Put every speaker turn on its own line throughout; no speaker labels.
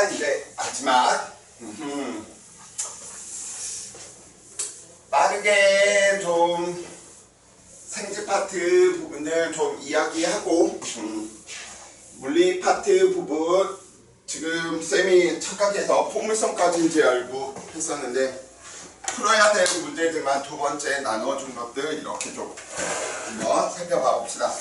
자, 이제 마지막 빠르게 좀 생지 파트 부분을 좀 이야기하고 물리 파트 부분 지금 쌤이 착각해서 포물선까지인 줄 알고 했었는데 풀어야 될 문제들만 두 번째 나눠준 것들 이렇게 좀 한번 살펴봐 봅시다.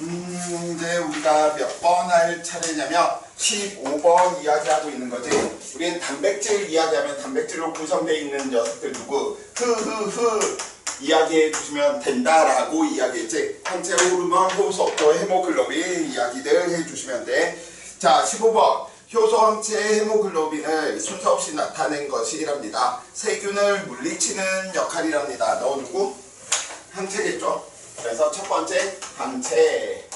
이제 우리가 몇 번 할 차례냐면 15번 이야기하고 있는 거지. 우리는 단백질 이야기하면 단백질로 구성되어 있는 녀석들 누구 이야기해 주시면 된다라고 이야기했지. 항체 호르몬, 효소, 또 헤모글로빈 이야기들 해주시면 돼. 자, 15번. 효소 항체 헤모글로빈을 순서 없이 나타낸 것이랍니다. 세균을 물리치는 역할이랍니다. 너 누구? 항체겠죠? 그래서 첫 번째 항체.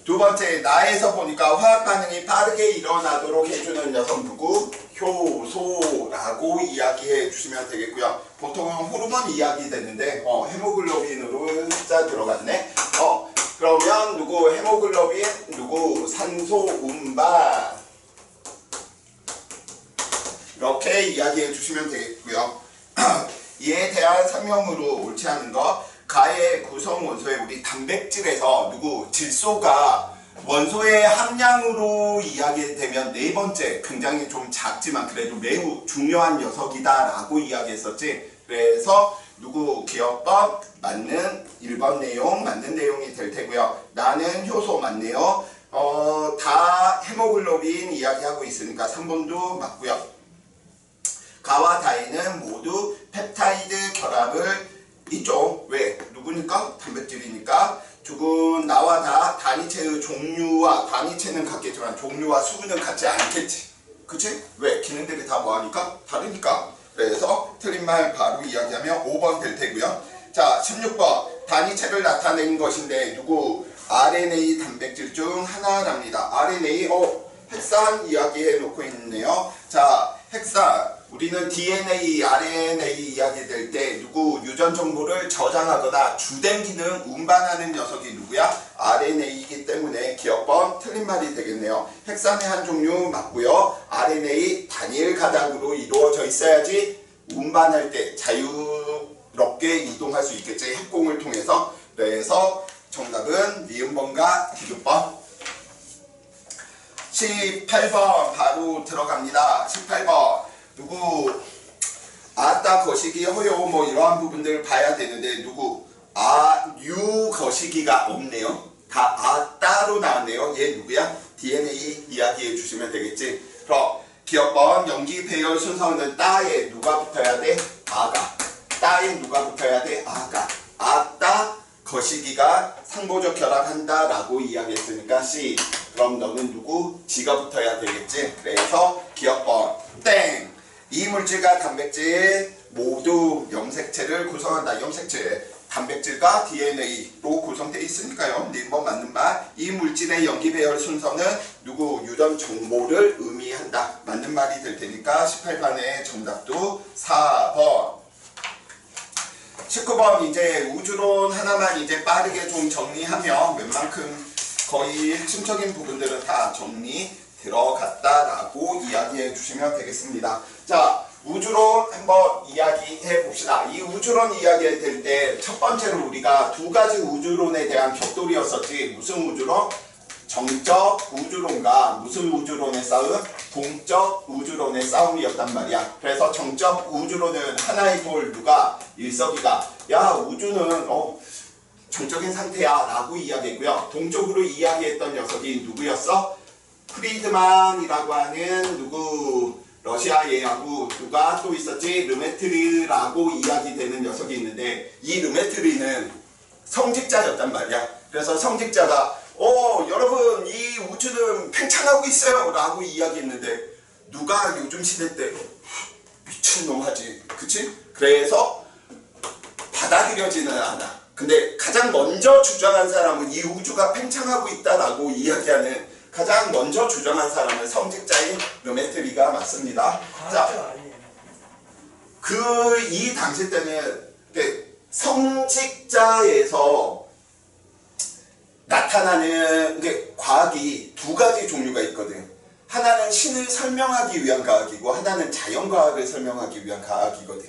두 번째, 나에서 보니까 화학 반응이 빠르게 일어나도록 해주는 녀석 누구? 효소라고 이야기해 주시면 되겠고요. 보통은 호르몬 이야기 되는데 헤모글로빈으로 숫자 들어갔네. 그러면 누구 헤모글로빈, 누구 산소 운반 이렇게 이야기해 주시면 되겠고요. 이에 대한 설명으로 옳지 않은 것, 가의 구성 원소에 우리 단백질에서 누구 질소가 원소의 함량으로 이야기되면 네 번째, 굉장히 좀 작지만 그래도 매우 중요한 녀석이다 라고 이야기했었지. 그래서 누구 기억법 맞는 1번 내용 맞는 내용이 될 테고요. 나는 효소 맞네요. 다 헤모글로빈 이야기하고 있으니까 3번도 맞고요. 가와 다에는 모두 펩타이드 결합을 이쪽 왜? 누구니까? 단백질이니까 죽은 나와 다 단위체의 종류와 단위체는 같겠지만 종류와 수는 같지 않겠지. 그치? 왜? 기능들이 다 뭐하니까? 다르니까. 그래서 틀린 말 바로 이야기하면 5번 될 테고요. 자, 16번. 단위체를 나타낸 것인데 누구? RNA 단백질 중 하나랍니다. RNA, 핵산 이야기해 놓고 있네요. 자, 핵산. 우리는 DNA, RNA 이야기 될 때 누구 유전 정보를 저장하거나 주된 기능 운반하는 녀석이 누구야? RNA이기 때문에 기억번 틀린 말이 되겠네요. 핵산의 한 종류 맞고요. RNA 단일 가닥으로 이루어져 있어야지 운반할 때 자유롭게 이동할 수 있겠지. 핵공을 통해서. 그래서 정답은 니은번과 디귿번. 18번 바로 들어갑니다. 18번. 누구 아따 거시기 허요 뭐 이러한 부분들을 봐야 되는데 누구 유 거시기가 없네요. 다 아따로 나왔네요. 얘 누구야? DNA 이야기해 주시면 되겠지. 그럼 기억번 염기 배열 순서는 따에 누가 붙어야 돼? 아가. 따에 누가 붙어야 돼? 아가. 아따 거시기가 상보적 결합한다 라고 이야기했으니까 C. 그럼 너는 누구? G가 붙어야 되겠지. 그래서 기억번 땡. 이 물질과 단백질 모두 염색체를 구성한다. 염색체 단백질과 DNA로 구성되어 있으니까요. 니번 맞는 말. 이 물질의 염기 배열 순서는 누구 유전 정보를 의미한다. 맞는 말이 될 테니까 18번의 정답도 4번. 19번 이제 우주론 하나만 이제 빠르게 좀 정리하면 웬만큼 거의 핵심적인 부분들은 다 정리 들어갔다라고 이야기해 주시면 되겠습니다. 자, 우주론 한번 이야기해 봅시다. 이 우주론 이야기할 때 첫 번째로 우리가 두 가지 우주론에 대한 격돌이었었지. 무슨 우주론? 정적 우주론과 무슨 우주론의 싸움? 동적 우주론의 싸움이었단 말이야. 그래서 정적 우주론은 하나의 돌 누가? 일석이가 야 우주는 정적인 상태야 라고 이야기했고요. 동적으로 이야기했던 녀석이 누구였어? 프리드만이라고 하는 누구 러시아 예하고 누가 또 있었지? 르메트리라고 이야기되는 녀석이 있는데 이 르메트리는 성직자였단 말이야. 그래서 성직자가 여러분 이 우주는 팽창하고 있어요 라고 이야기했는데 누가 요즘 시대 때 미친놈 하지. 그치? 그래서 받아들여지는 않아. 근데 가장 먼저 주장한 사람은 이 우주가 팽창하고 있다라고 이야기하는 가장 먼저 주장한 사람은 성직자인 르메트리가 맞습니다. 자, 이 당시 때는 성직자에서 나타나는 과학이 두 가지 종류가 있거든. 하나는 신을 설명하기 위한 과학이고 하나는 자연과학을 설명하기 위한 과학이거든.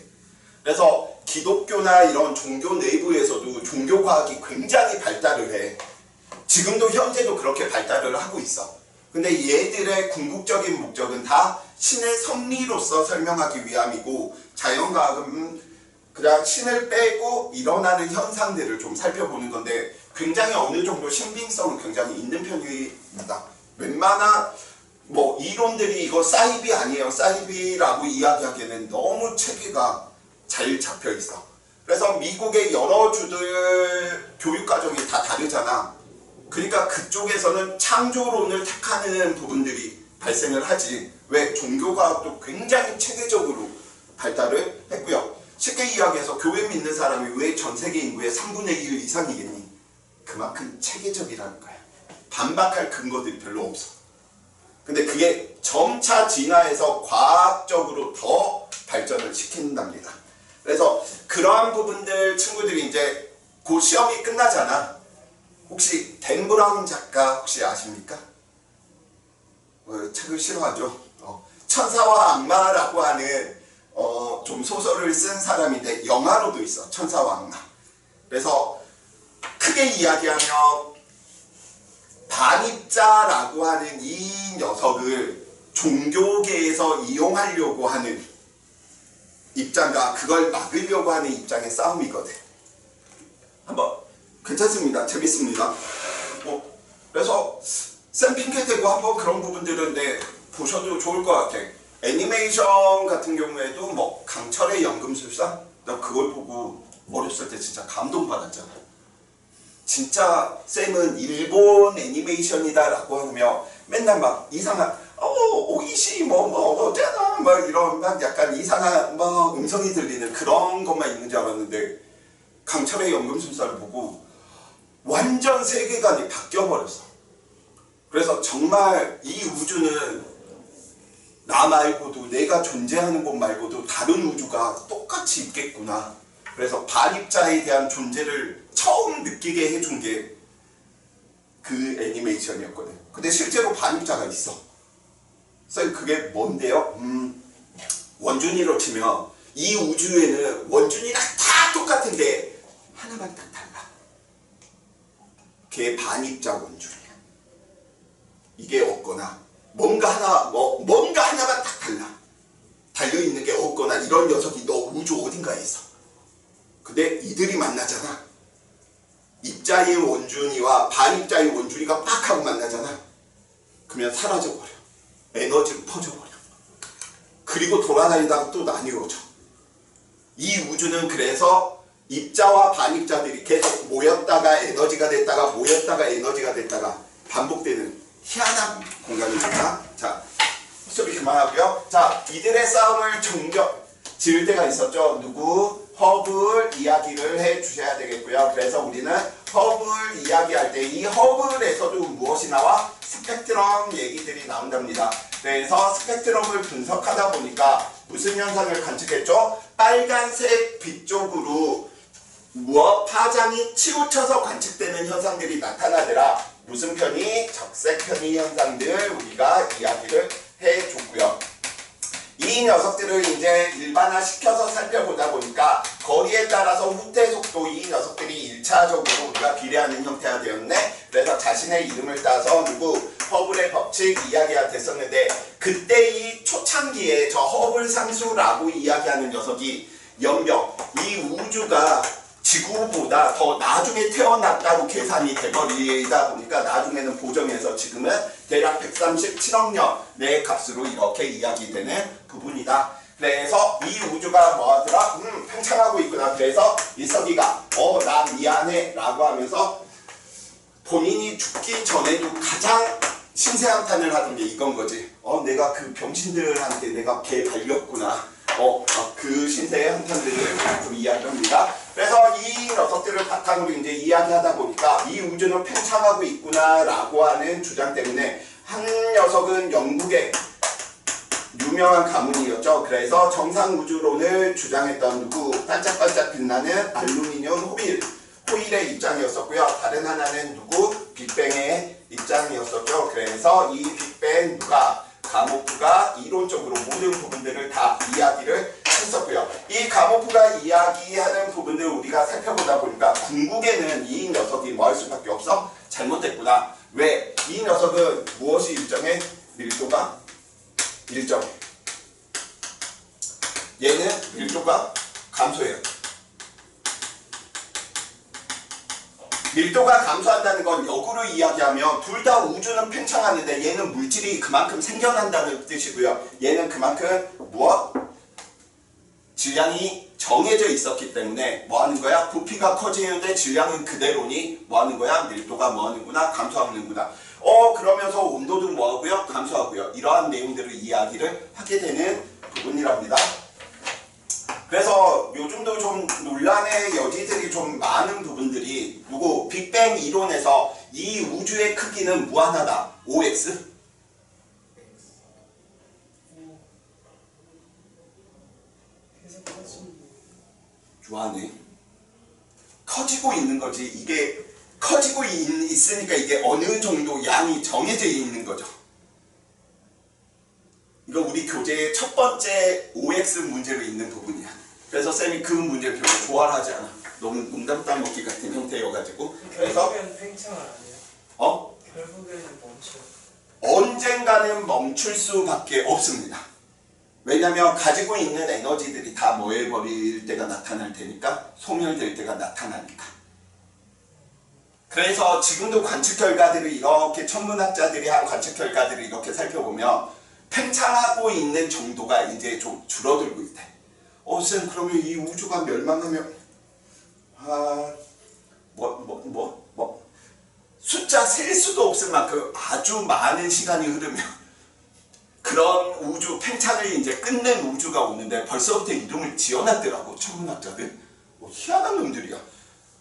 그래서 기독교나 이런 종교 내부에서도 종교과학이 굉장히 발달을 해. 지금도 현재도 그렇게 발달을 하고 있어. 근데 얘들의 궁극적인 목적은 다 신의 섭리로서 설명하기 위함이고, 자연과학은 그냥 신을 빼고 일어나는 현상들을 좀 살펴보는 건데 굉장히 어느 정도 신빙성은 굉장히 있는 편입니다. 웬만한 뭐 이론들이 이거 사이비 아니에요, 사이비라고 이야기하기에는 너무 체계가 잘 잡혀 있어. 그래서 미국의 여러 주들 교육과정이 다 다르잖아. 그러니까 그쪽에서는 창조론을 택하는 부분들이 발생을 하지. 왜? 종교과학도 굉장히 체계적으로 발달을 했고요. 쉽게 이야기해서 교회 믿는 사람이 왜 전 세계 인구의 3분의 1 이상이겠니? 그만큼 체계적이라는 거야. 반박할 근거들이 별로 없어. 근데 그게 점차 진화해서 과학적으로 더 발전을 시킨답니다. 그래서 그러한 부분들 친구들이 이제 곧 시험이 끝나잖아. 혹시 댄 브라운 작가 혹시 아십니까? 책을 싫어하죠. 천사와 악마라고 하는 좀 소설을 쓴 사람인데 영화로도 있어. 천사와 악마. 그래서 크게 이야기하면 반입자라고 하는 이 녀석을 종교계에서 이용하려고 하는 입장과 그걸 막으려고 하는 입장의 싸움이거든. 한번 괜찮습니다. 재밌습니다. 그래서 쌤 핑계 대고 한번 그런 부분들은 보셔도 좋을 것 같아. 애니메이션 같은 경우에도 뭐 강철의 연금술사? 나 그걸 보고 어렸을 때 진짜 감동받았잖아. 진짜 쌤은 일본 애니메이션이다 라고 하며 맨날 막 이상한 오이시 어쩌나 막 이런 막 약간 이상한 막 음성이 들리는 그런 것만 있는 줄 알았는데 강철의 연금술사를 보고 완전 세계관이 바뀌어버렸어. 그래서 정말 이 우주는 나 말고도 내가 존재하는 곳 말고도 다른 우주가 똑같이 있겠구나. 그래서 반입자에 대한 존재를 처음 느끼게 해준 게 그 애니메이션이었거든. 근데 실제로 반입자가 있어. 쌤 그게 뭔데요? 원준이로 치면 이 우주에는 원준이랑 다 똑같은데 하나만 딱 달라. 걔 반입자 원준이야. 이게 없거나 뭔가 하나만 딱 달라. 달려있는 게 없거나 이런 녀석이 너 우주 어딘가에 있어. 근데 이들이 만나잖아. 입자의 원준이와 반입자의 원준이가 팍 하고 만나잖아. 그러면 사라져버려. 에너지로 퍼져버려. 그리고 돌아다니다가 또 나뉘어져. 이 우주는 그래서 입자와 반입자들이 계속 모였다가 에너지가 됐다가 모였다가 에너지가 됐다가 반복되는 희한한 공간입니다. 자, 소리 그만하고요. 자, 이들의 싸움을 지을 때가 있었죠. 누구? 허블 이야기를 해주셔야 되겠고요. 그래서 우리는 허블 이야기할 때 이 허블에서도 무엇이 나와? 스펙트럼 얘기들이 나온답니다. 그래서 스펙트럼을 분석하다 보니까 무슨 현상을 관측했죠? 빨간색 빛 쪽으로 파장이 치우쳐서 관측되는 현상들이 나타나더라. 무슨 편이? 적색 편의 현상들 우리가 이야기를 해줬고요. 이 녀석들을 이제 일반화시켜서 살펴보다 보니까 거리에 따라서 후퇴 속도 이 녀석들이 1차적으로 우리가 비례하는 형태가 되었네. 그래서 자신의 이름을 따서 허블의 법칙 이야기가 됐었는데 그때 이 초창기에 저 허블 상수라고 이야기하는 녀석이 연병 이 우주가 지구보다 더 나중에 태어났다고 계산이 돼버리다 보니까 나중에는 보정해서 지금은 대략 137억 년의 값으로 이렇게 이야기되는 부분이다. 그래서 이 우주가 뭐하더라? 팽창하고 있구나. 그래서 일석이가 나 미안해 라고 하면서 본인이 죽기 전에도 가장 신세한탄을 하던 게 이건 거지. 내가 그 병신들한테 내가 개 발렸구나. 그 신세의 한탄들을 좀 이야기합니다. 그래서 이 녀석들을 바탕으로 이제 이야기하다 보니까 이 우주는 팽창하고 있구나라고 하는 주장 때문에 한 녀석은 영국의 유명한 가문이었죠. 그래서 정상우주론을 주장했던 반짝반짝 빛나는 알루미늄 호일의 입장이었었고요. 다른 하나는 빅뱅의 입장이었었죠. 그래서 이 빅뱅 가모프가 이론적으로 모든 부분들을 다 이야기를 했었고요. 이 가모프가 이야기하는 부분들을 우리가 살펴보다 보니까 궁극에는 이 녀석이 뭐 할 수밖에 없어? 잘못됐구나. 왜? 이 녀석은 무엇이 일정해? 밀도가 일정해. 얘는 밀도가 감소해요. 밀도가 감소한다는 건 역으로 이야기하면 둘 다 우주는 팽창하는데 얘는 물질이 그만큼 생겨난다는 뜻이고요. 얘는 그만큼 무엇? 질량이 정해져 있었기 때문에 뭐 하는 거야? 부피가 커지는데 질량은 그대로니 뭐 하는 거야? 밀도가 뭐 하는구나? 감소하는구나. 그러면서 온도도 뭐 하고요? 감소하고요. 이러한 내용들을 이야기를 하게 되는 부분이랍니다. 그래서 요즘도 좀 논란의 여지들이 좀 많은 부분들이 누구 빅뱅 이론에서 이 우주의 크기는 무한하다. OX? 좋아하네. 커지고 있는 거지. 이게 커지고 있으니까 이게 어느 정도 양이 정해져 있는 거죠. 이거 우리 교재의 첫 번째 OX 문제로 있는 부분이야. 그래서 쌤이 그 문제를 별로 좋아하지 않아. 너무 농담 따먹기 같은 형태여가지고. 그래서
결국엔 팽창을 안 해요. 결국에는 멈춰요.
언젠가는 멈출 수밖에 없습니다. 왜냐면 가지고 있는 에너지들이 다 뭐 해버릴 때가 나타날 테니까, 소멸될 때가 나타나니까. 그래서 지금도 관측 결과들을 이렇게 천문학자들이 한 관측 결과들을 이렇게 살펴보면 팽창하고 있는 정도가 이제 좀 줄어들고 있대. 쌤, 그러면 이 우주가 멸망하면 숫자 셀 수도 없을 만큼 아주 많은 시간이 흐르면 그런 우주 팽창을 이제 끝낸 우주가 오는데 벌써부터 이름을 지어놨더라고, 천문학자들. 희한한 놈들이야.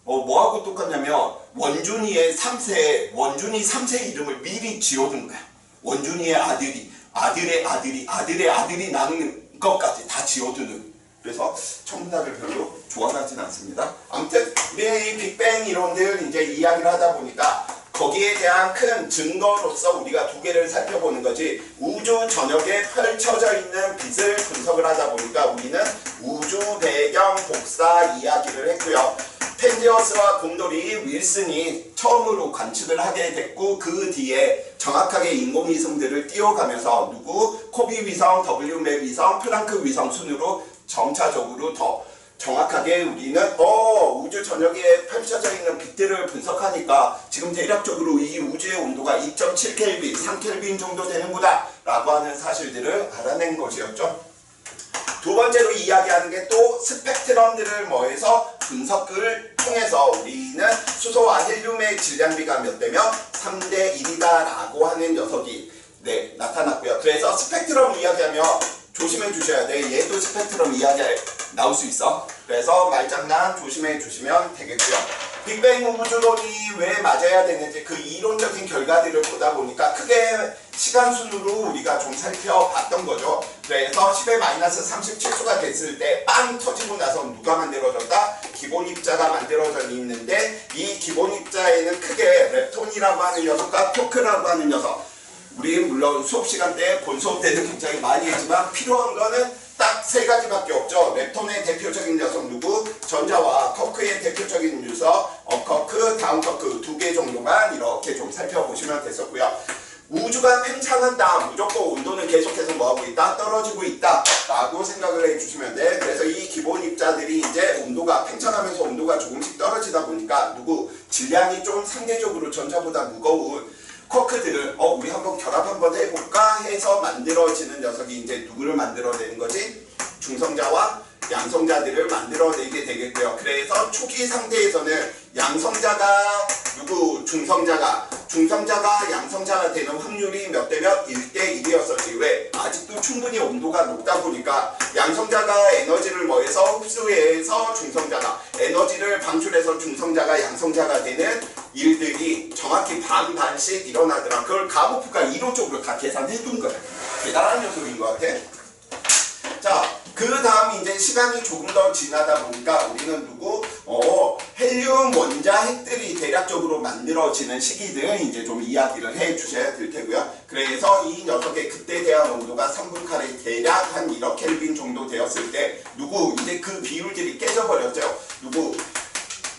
뭐하고 똑같냐면 원준이의 3세 이름을 미리 지어둔 거야. 원준이의 아들이, 아들의 아들이, 아들의 아들이 낳는 것까지 다 지어두는. 그래서 천문학을 별로 좋아하진 않습니다. 아무튼 우리 이 빅뱅 이론들 이제 이야기를 하다 보니까 거기에 대한 큰 증거로서 우리가 두 개를 살펴보는 거지, 우주 전역에 펼쳐져 있는 빛을 분석을 하다 보니까 우리는 우주 배경 복사 이야기를 했고요. 펜디어스와 곰돌이 윌슨이 처음으로 관측을 하게 됐고, 그 뒤에 정확하게 인공위성들을 띄워가면서 코비 위성, WMAP 위성, 플랑크 위성 순으로 점차적으로 더 정확하게 우리는 우주 전역에 펼쳐져 있는 빛들을 분석하니까 지금 대략적으로 이 우주의 온도가 2.7켈빈, 3켈빈 정도 되는구나 라고 하는 사실들을 알아낸 것이었죠. 두 번째로 이야기하는 게 또 스펙트럼들을 뭐해서 분석을 통해서 우리는 수소와 헬륨의 질량비가 몇 대면 3대 1이다 라고 하는 녀석이 나타났고요. 그래서 스펙트럼 이야기하면 조심해 주셔야 돼. 얘도 스펙트럼 이야기 나올 수 있어. 그래서 말장난 조심해 주시면 되겠고요. 빅뱅 우주론이 왜 맞아야 되는지 그 이론적인 결과들을 보다 보니까 크게 시간순으로 우리가 좀 살펴봤던 거죠. 그래서 10의 마이너스 37수가 됐을 때 빵 터지고 나서 누가 만들어졌다? 기본 입자가 만들어져 있는데, 이 기본 입자에는 크게 렙톤이라고 하는 녀석과 토크라고 하는 녀석, 우리 물론 수업 시간 때 본 수업 때는 굉장히 많이 했지만 필요한 거는 딱 세 가지밖에 없죠. 렙톤의 대표적인 녀석 누구? 전자와 커크의 대표적인 녀석 업커크, 다운커크 두 개 정도만 이렇게 좀 살펴보시면 됐었고요. 우주가 팽창한다, 무조건 온도는 계속해서 뭐하고 있다? 떨어지고 있다 라고 생각을 해주시면 돼. 그래서 이 기본 입자들이 이제 온도가 팽창하면서 온도가 조금씩 떨어지다 보니까 질량이 좀 상대적으로 전자보다 무거운 쿼크들을 우리 한번 결합 한번 해볼까 해서 만들어지는 녀석이 이제 누구를 만들어내는 거지? 중성자와 양성자들을 만들어내게 되겠고요. 그래서 초기 상태에서는 양성자가 중성자가 양성자가 되는 확률이 몇 대면 1대 1이었었지. 왜? 아직도 충분히 온도가 높다 보니까 양성자가 에너지를 뭐해서 흡수해서 중성자가 에너지를 방출해서 중성자가 양성자가 되는 일들이 정확히 반반씩 일어나더라. 그걸 가모프가 이론적으로 다 계산해 둔 거야. 대단한 녀석인 것 같아. 자, 그 다음 이제 시간이 조금 더 지나다 보니까 우리는 헬륨 원자 핵들이 대략적으로 만들어지는 시기들 이제 좀 이야기를 해 주셔야 될 테고요. 그래서 이 녀석의 그때 대한 온도가 3분 카레 대략 한 1억 켈빈 정도 되었을 때 이제 그 비율들이 깨져버렸죠.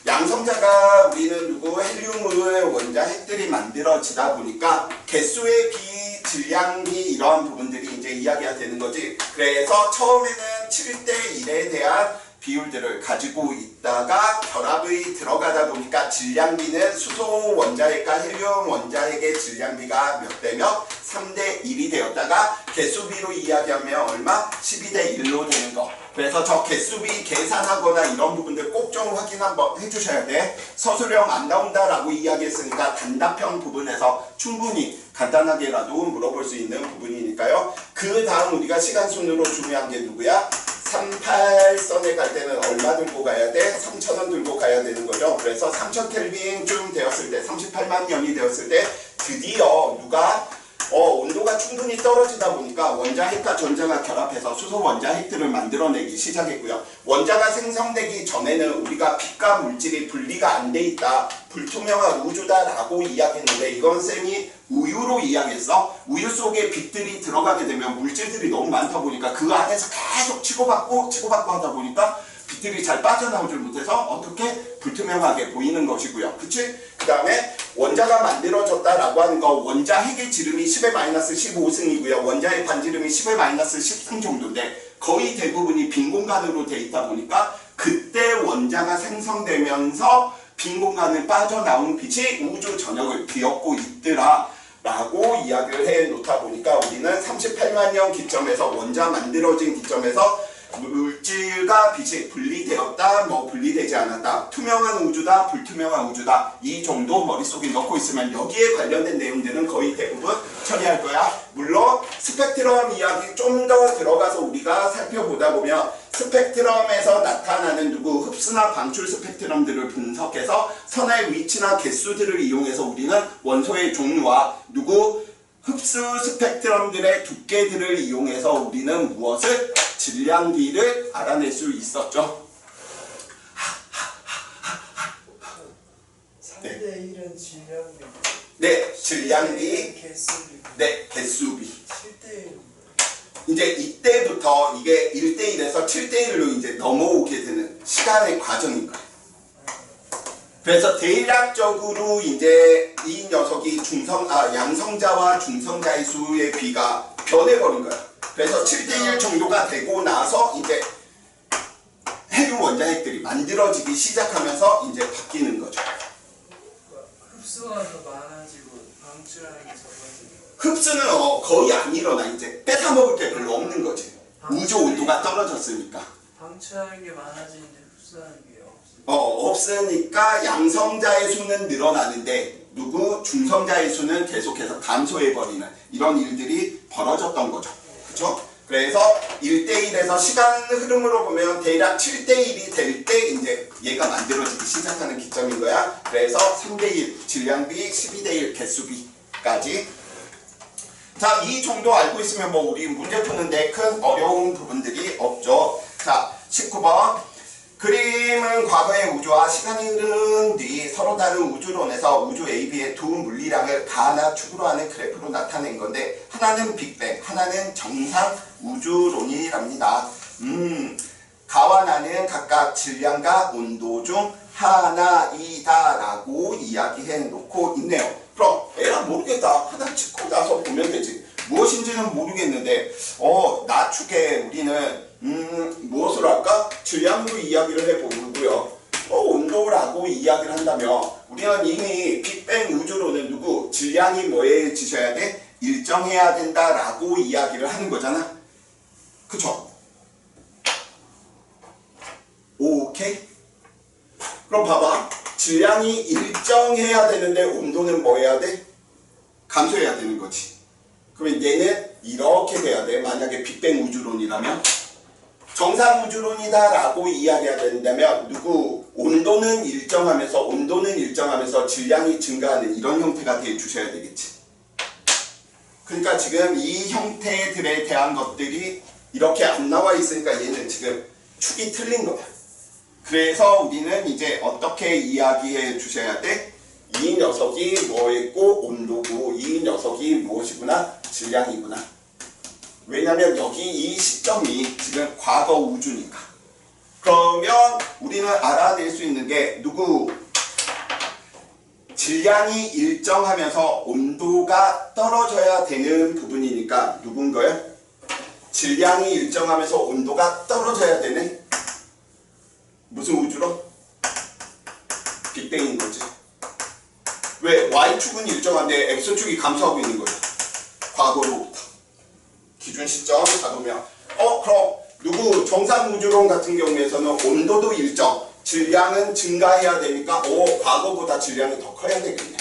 양성자가 우리는 헬륨을 원자 핵들이 만들어지다 보니까 개수의 비, 질량비 이러한 부분들이 이제 이야기가 되는 거지. 그래서 처음에는 7대 1에 대한 비율들을 가지고 있다가 결합이 들어가다 보니까 질량비는 수소 원자핵과 헬륨 원자핵의 질량비가 몇 대 몇? 3대 1이 되었다가 개수비로 이야기하면 얼마? 12대 1로 되는 거. 그래서 저 개수비 계산하거나 이런 부분들 꼭 좀 확인 한번 해주셔야 돼. 서술형 안 나온다라고 이야기했으니까 단답형 부분에서 충분히 간단하게라도 물어볼 수 있는 부분이니까요. 그 다음 우리가 시간 순으로 중요한 게 누구야? 38선에 갈 때는 얼마 들고 가야 돼? 3,000원 들고 가야 되는 거죠. 그래서 3000켈빈쯤 되었을 때, 38만 년이 되었을 때 드디어 온도가 충분히 떨어지다 보니까 원자핵과 전자가 결합해서 수소 원자핵들을 만들어내기 시작했고요. 원자가 생성되기 전에는 우리가 빛과 물질이 분리가 안 돼 있다, 불투명한 우주다라고 이야기했는데 이건 쌤이 우유로 이야기했어. 우유 속에 빛들이 들어가게 되면 물질들이 너무 많다 보니까 그 안에서 계속 치고받고 하다 보니까 빛들이 잘 빠져나오질 못해서 어떻게 불투명하게 보이는 것이고요. 그치? 그 다음에 원자가 만들어졌다라고 하는 거, 원자핵의 지름이 10의 마이너스 15승이고요. 원자의 반지름이 10의 마이너스 10승 정도인데 거의 대부분이 빈 공간으로 돼 있다 보니까 그때 원자가 생성되면서 빈 공간을 빠져나온 빛이 우주 전역을 비었고 있더라 라고 이야기를 해 놓다 보니까 우리는 38만 년 기점에서 원자 만들어진 기점에서 물질과 빛이 분리되었다, 분리되지 않았다, 투명한 우주다, 불투명한 우주다, 이 정도 머릿속에 넣고 있으면 여기에 관련된 내용들은 거의 대부분 처리할 거야. 물론 스펙트럼 이야기 좀 더 들어가서 우리가 살펴보다 보면 스펙트럼에서 나타나는 흡수나 방출 스펙트럼들을 분석해서 선의 위치나 개수들을 이용해서 우리는 원소의 종류와 흡수 스펙트럼들의 두께들을 이용해서 우리는 무엇을? 질량비를 알아낼 수 있었죠.
3대 1은 질량비.
네, 질량비.
개수비.
네, 개수비.
7대 1은
이제 이때부터 이게 1대 1에서 7대 1로 이제 넘어오게 되는 시간의 과정인 거예요. 그래서 대략적으로 이제 이 녀석이 양성자와 중성자의 수의 비가 변해버린 거야. 그래서 7대1 정도가 되고 나서 이제 헬륨 원자핵들이 만들어지기 시작하면서 이제 바뀌는 거죠.
흡수가 더 많아지고 방출하는 게 적어지고.
흡수는 거의 안 일어나. 이제 뺏어먹을 게 별로 없는 거지. 우주 온도가 떨어졌으니까.
방출하는 게 많아지는데 흡수하는 게
없으니까 양성자의 수는 늘어나는데 중성자의 수는 계속해서 감소해버리는 이런 일들이 벌어졌던 거죠. 그쵸? 그래서 1대1에서 시간 흐름으로 보면 대략 7대1이 될 때 이제 얘가 만들어지기 시작하는 기점인 거야. 그래서 3대1 질량비, 12대1 개수비까지. 자, 이 정도 알고 있으면 우리 문제 푸는데 큰 어려운 부분들이 없죠. 자, 19번. 그림은 과거의 우주와 시간이 흐른 뒤 서로 다른 우주론에서 우주 AB의 두 물리량을 가나 축으로 하는 그래프로 나타낸 건데 하나는 빅뱅, 하나는 정상 우주론이랍니다. 가와 나는 각각 질량과 온도 중 하나이다 라고 이야기해 놓고 있네요. 그럼 에라 모르겠다. 하나 찍고 나서 보면 되지. 무엇인지는 모르겠는데 낮축에 우리는 무엇으로 할까? 질량으로 이야기를 해보고요. 온도라고 이야기를 한다면 우리는 이미 빅뱅 우주로는 질량이 뭐해지셔야 돼? 일정해야 된다라고 이야기를 하는 거잖아. 그쵸? 오케이? 그럼 봐봐. 질량이 일정해야 되는데 온도는 뭐 해야 돼? 감소해야 되는 거지. 그러면 얘는 이렇게 돼야 돼. 만약에 빅뱅 우주론이라면 정상 우주론이다 라고 이야기해야 된다면 온도는 일정하면서 질량이 증가하는 이런 형태가 돼 주셔야 되겠지. 그러니까 지금 이 형태들에 대한 것들이 이렇게 안 나와 있으니까 얘는 지금 축이 틀린 거야. 그래서 우리는 이제 어떻게 이야기해 주셔야 돼? 이 녀석이 뭐였고 온도고 이 녀석이 무엇이구나? 질량이구나. 왜냐면 여기 이 시점이 지금 과거 우주니까. 그러면 우리는 알아낼 수 있는 게 누구? 질량이 일정하면서 온도가 떨어져야 되는 부분이니까 누군 거야? 질량이 일정하면서 온도가 떨어져야 되네? 무슨 우주로? 빅뱅인 거지. 왜? Y축은 일정한데 X축이 감소하고 있는 거야. 과거로부터. 기준 시점 잡으면 그럼 누구? 정상우주론 같은 경우에서는 온도도 일정, 질량은 증가해야 되니까 과거보다 질량이 더 커야 되겠네.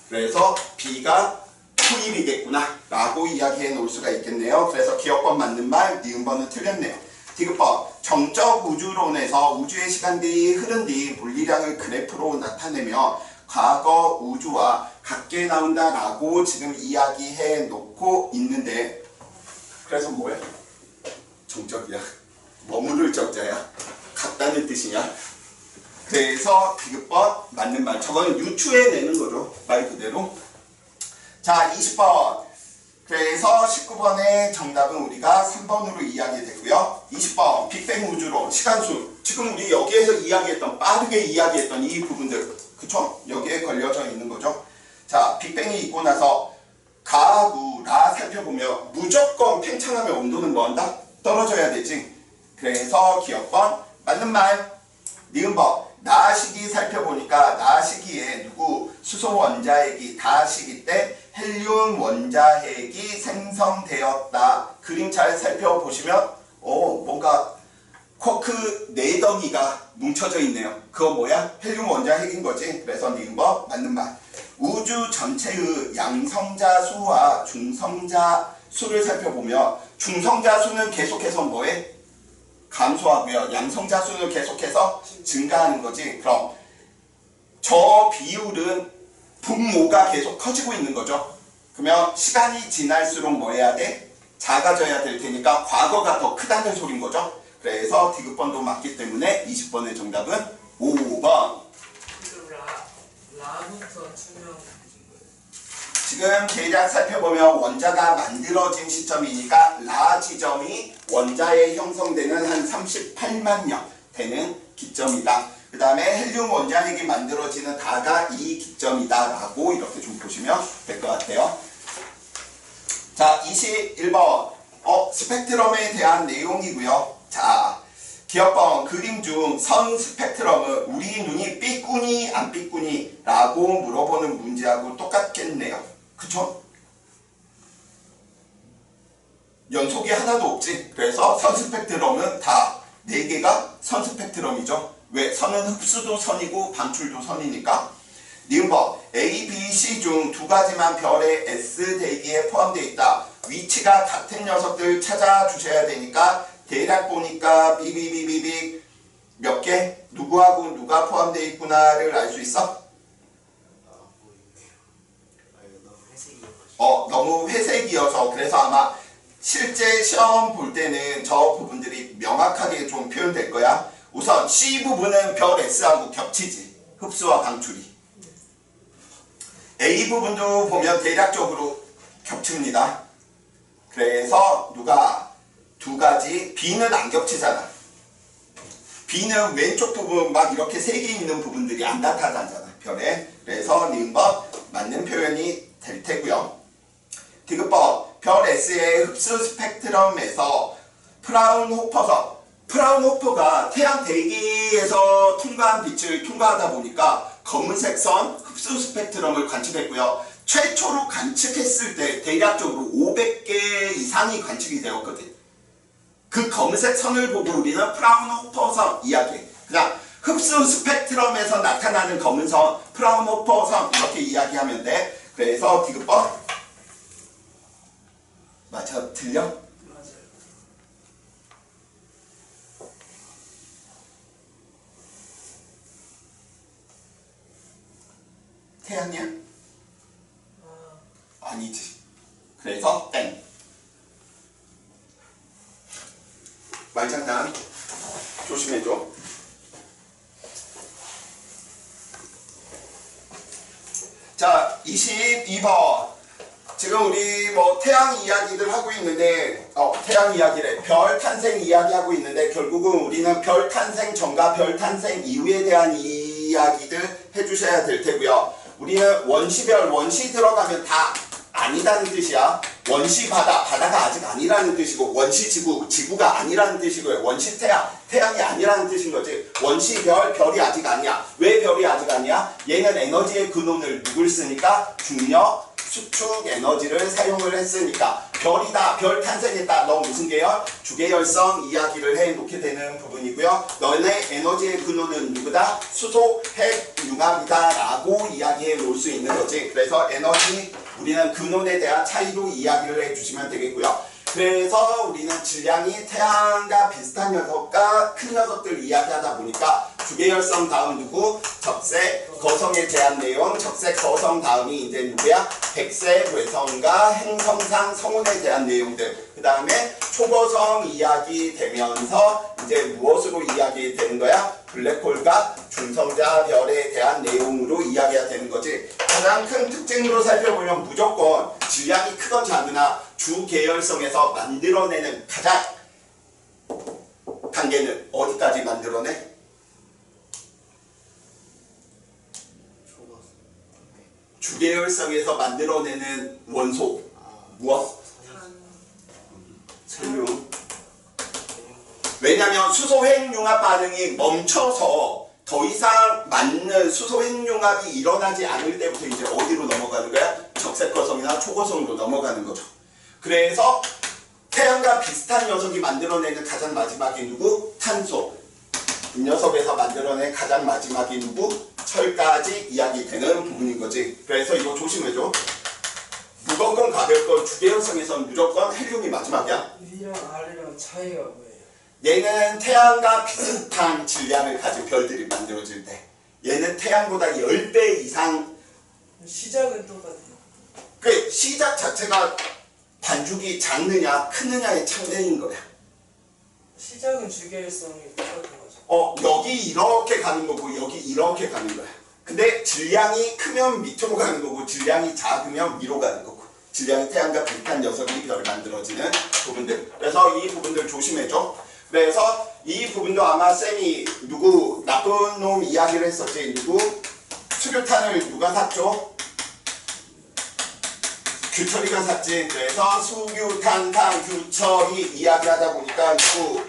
그래서 B가 후일이겠구나 라고 이야기해 놓을 수가 있겠네요. 그래서 기억번 맞는 말, 니은번은 틀렸네요. 디귿번, 정적 우주론에서 우주의 시간들이 흐른 뒤 물리량을 그래프로 나타내며 과거 우주와 같게 나온다 라고 지금 이야기해 놓고 있는데, 그래서 뭐야? 정적이야. 머무를 적자야. 같다는 뜻이냐? 그래서 디귿번 맞는 말. 저거는 유추해 내는 거죠. 말 그대로. 자, 20번. 그래서 19번의 정답은 우리가 3번으로 이야기됐고요. 20번 빅뱅 우주론 시간수. 지금 우리 여기에서 이야기했던, 빠르게 이야기했던 이 부분들, 그쵸? 여기에 걸려져 있는 거죠. 자, 빅뱅이 있고 나서 가구라 살펴보면 무조건 팽창하면 온도는 뭐 한다? 떨어져야 되지. 그래서 기억번 맞는 말. 니은번 나 시기 살펴보니까 나 시기에 누구? 수소 원자핵이 다 시기 때 헬륨 원자핵이 생성되었다. 그림 잘 살펴보시면 뭔가 쿼크 4덩이가 뭉쳐져 있네요. 그거 뭐야? 헬륨 원자핵인 거지. 그래서 니은번 맞는 말. 우주 전체의 양성자 수와 중성자 수를 살펴보면 중성자 수는 계속해서 뭐해? 감소하고요. 양성자 수는 계속해서 증가하는 거지. 그럼 저 비율은 분모가 계속 커지고 있는 거죠. 그러면 시간이 지날수록 뭐 해야 돼? 작아져야 될 테니까 과거가 더 크다는 소린 거죠. 그래서 디귿번도 맞기 때문에 20번의 정답은 5번.
라부터 투명.
지금 대략 살펴보면 원자가 만들어진 시점이니까 라 지점이 원자에 형성되는 한 38만 년 되는 기점이다. 그 다음에 헬륨 원자핵이 만들어지는 다가 이 기점이다 라고 이렇게 좀 보시면 될 것 같아요. 자, 21번 스펙트럼에 대한 내용이고요. 자, 기억번 그림 중 선 스펙트럼은 우리 눈이 삐꾸니 안 삐꾸니 라고 물어보는 문제하고 똑같겠네요. 그쵸? 연속이 하나도 없지. 그래서 선 스펙트럼은 다 4개가 선 스펙트럼이죠. 왜? 선은 흡수도 선이고 방출도 선이니까. 니은번 A, B, C 중 2가지만 별의 S 대기에 포함되어 있다. 위치가 같은 녀석들 찾아주셔야 되니까 대략 보니까 비비비비비 몇 개? 누구하고 누가 포함되어 있구나를 알 수 있어? 너무 회색이어서 그래서 아마 실제 시험 볼 때는 저 부분들이 명확하게 좀 표현될 거야. 우선 C 부분은 별 S하고 겹치지. 흡수와 방출이. A 부분도 보면 대략적으로 겹칩니다. 그래서 누가 2가지, B는 안 겹치잖아. B는 왼쪽 부분 막 이렇게 3개 있는 부분들이 안 나타나잖아, 별에. 그래서 니은번 맞는 표현이 될 테고요. 디귿번 별 S의 흡수 스펙트럼에서 프라운호퍼선, 프라운호퍼가 태양 대기에서 통과한 빛을 통과하다 보니까 검은색 선 흡수 스펙트럼을 관측했고요. 최초로 관측했을 때 대략적으로 500개 이상이 관측이 되었거든. 그 검은색 선을 보고 우리는 프라운호퍼선 이야기해. 그냥 흡수 스펙트럼에서 나타나는 검은 선, 프라운호퍼선 이렇게 이야기하면 돼. 그래서 디귿번 맞아? 틀려?
맞아요.
태양이야? 아니지. 그래서 땡. 자, 22번. 지금 우리 뭐 태양 이야기들 하고 있는데, 태양 이야기래. 별 탄생 이야기 하고 있는데, 결국은 우리는 별 탄생 전과 별 탄생 이후에 대한 이야기들 해주셔야 될 테고요. 우리는 원시별, 원시 들어가면 다 아니다는 뜻이야. 원시 바다, 바다가 아직 아니라는 뜻이고, 원시 지구, 지구가 아니라는 뜻이고요. 원시 태양, 태양이 아니라는 뜻인 거지. 원시 별, 별이 아직 아니야. 왜 별이 아직 아니야? 얘는 에너지의 근원을 누굴 쓰니까? 중력, 수축 에너지를 사용을 했으니까. 별이다, 별 탄생했다. 너 무슨 계열? 주계열성 이야기를 해놓게 되는 부분이고요. 너네 에너지의 근원은 누구다? 수소, 핵, 융합이다 라고 이야기해 놓을 수 있는 거지. 그래서 에너지, 우리는 근원에 대한 차이로 이야기를 해주시면 되겠고요. 그래서 우리는 질량이 태양과 비슷한 녀석과 큰 녀석들 이야기하다 보니까 주계열성 다음 누구? 적색, 거성에 대한 내용, 적색, 거성 다음이 이제 누구야? 백색, 외성과 행성상 성운에 대한 내용들. 그 다음에 초거성 이야기 되면서 이제 무엇으로 이야기 되는 거야? 블랙홀과 중성자 별에 대한 내용으로 이야기가 되는 거지. 가장 큰 특징으로 살펴보면 무조건 질량이 크건 작으나 주계열성에서 만들어내는 가장 단계는 어디까지 만들어내? 주계열성에서 만들어내는 원소 무엇? 산륨. 왜냐면 수소핵융합 반응이 멈춰서 더 이상 맞는 수소핵융합이 일어나지 않을 때부터 이제 어디로 넘어가는 거야? 적색거성이나 초거성으로 넘어가는 거죠. 그래서 태양과 비슷한 녀석이 만들어내는 가장 마지막이 누구? 탄소. 이 녀석에서 만들어낸 가장 마지막이 누구? 철까지 이야기되는 부분인 거지. 그래서 이거 조심해줘. 무겁건 가볍건 주계열성에서는 무조건 헬륨이 마지막이야.
위랑 아래랑 차이가 뭐예요?
얘는 태양과 비슷한 질량을 가진 별들이 만들어질 때, 얘는 태양보다 10배 이상.
시작은 똑같아요.
그 시작 자체가 반죽이 작느냐 크느냐의 차이인 거야.
시작은 주계열성이 똑같은 거죠.
여기 이렇게 가는 거고 여기 이렇게 가는 거야. 근데 질량이 크면 밑으로 가는 거고 질량이 작으면 위로 가는 거고. 질량이 태양과 비슷한 녀석이 별을 만들어지는 부분들. 그래서 이 부분들 조심해줘. 그래서 이 부분도 아마 쌤이 누구 나쁜 놈 이야기를 했었지. 누구 수류탄을 누가 샀죠? 규철이가 샀지. 그래서 수규탄산 규철이 이야기하다 보니까 누구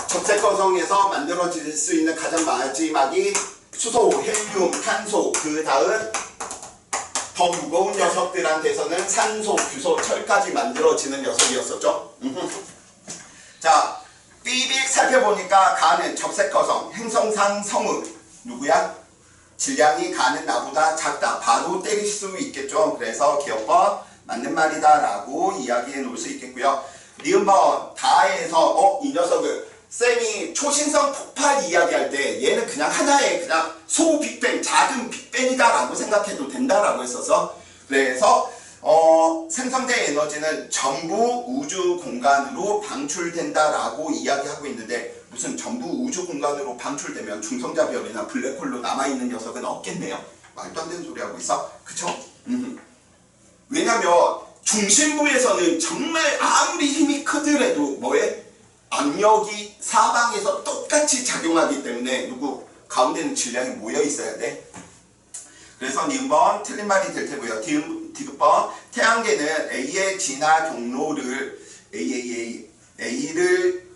적색거성에서 만들어질 수 있는 가장 마지막이 수소, 헬륨, 탄소. 그 다음 더 무거운 녀석들한테서는 산소, 규소, 철까지 만들어지는 녀석이었었죠. 자, 삐빅 살펴보니까 가는 적색거성, 행성상 성운 누구야? 질량이 가는 나보다 작다. 바로 때릴 수 있겠죠. 그래서 기억번 맞는 말이다 라고 이야기해 놓을 수 있겠고요. 니은번 다에서 이 녀석을 쌤이 초신성 폭발 이야기할 때 얘는 그냥 하나의 그냥 소 빅뱅, 작은 빅뱅이다 라고 생각해도 된다라고 했어서, 그래서 생성된 에너지는 전부 우주 공간으로 방출된다 라고 이야기하고 있는데, 무슨 전부 우주 공간으로 방출되면 중성자 별이나 블랙홀로 남아있는 녀석은 없겠네요. 말도 안 되는 소리 하고 있어? 그쵸? 왜냐면 중심부에서는 정말 아무리 힘이 크더라도 뭐해? 압력이 사방에서 똑같이 작용하기 때문에 누구? 가운데는 질량이 모여 있어야 돼. 그래서 니은번 틀린 말이 될 테고요. 디귿번 태양계는 A의 진화 경로를 A를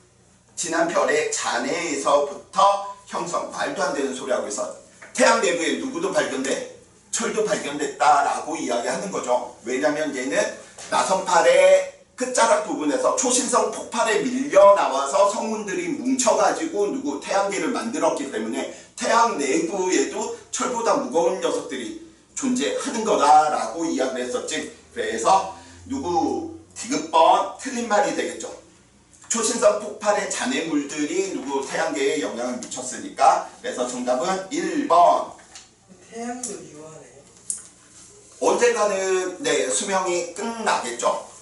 지난 별의 잔해에서부터 형성. 말도 안 되는 소리 하고 있어. 태양 내부에 누구도 발견돼? 철도 발견됐다라고 이야기하는 거죠. 왜냐면 얘는 나선팔의 끝자락 부분에서 초신성 폭발에 밀려 나와서 성운들이 뭉쳐가지고 누구 태양계를 만들었기 때문에 태양 내부에도 철보다 무거운 녀석들이 존재하는 거다라고 이야기를 했었지. 그래서 누구 디귿번 틀린 말이 되겠죠. 초신성 폭발의 잔해물들이 누구 태양계에 영향을 미쳤으니까. 그래서 정답은 1번.
태양도 유한해요.
언젠가는 네 수명이 끝나겠죠.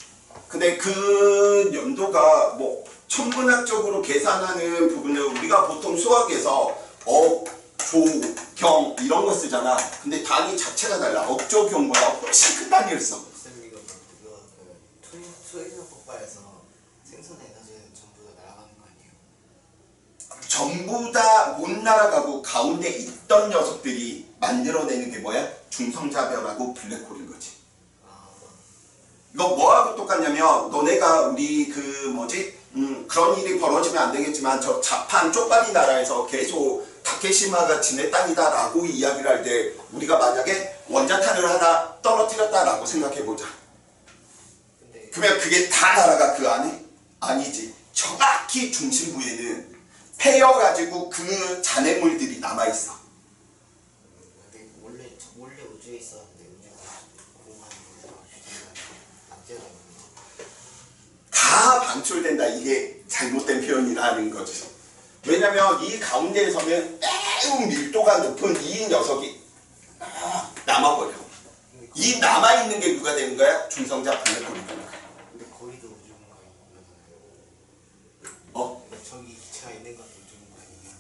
근데 그 연도가 뭐 천문학적으로 계산하는 부분을 우리가 보통 수학에서 조, 경 이런 거 쓰잖아. 근데 단위 자체가 달라. 억조, 경보다 훨씬 큰 단위를 써.
쌤 이거 초인성 폭발에서 생선 에너지는 전부 다 날아가는 거 아니에요?
전부 다 못 날아가고 가운데 있던 녀석들이 만들어내는 게 뭐야? 중성자별하고 블랙홀인 거지. 이거 뭐하고 똑같냐면 너네가 우리 그 뭐지? 그런 일이 벌어지면 안 되겠지만 저 자판 쪽발이 나라에서 계속 다케시마가 지네 땅이다 라고 이야기를 할 때 우리가 만약에 원자탄을 하나 떨어뜨렸다라고 생각해보자.
근데
그러면 그게 다 날아가 그 안에? 아니지. 정확히 중심부에는 패여가지고 그 잔해물들이 남아있어.
근데 원래 우주에 있었는데 우주가 공간으로 낙제가 있는 거.
다 방출된다. 이게 잘못된 표현이라는 거지. 왜냐면 이 가운데에서는 매우 밀도가 높은 이 녀석이 남아버려. 이 남아있는 게 누가 되는 거야? 중성자 블랙홀이 되는 거야.
근데 거기도 우주 공간이잖아요.
어?
저기 기체가 있는 것도 우주 공간이에요.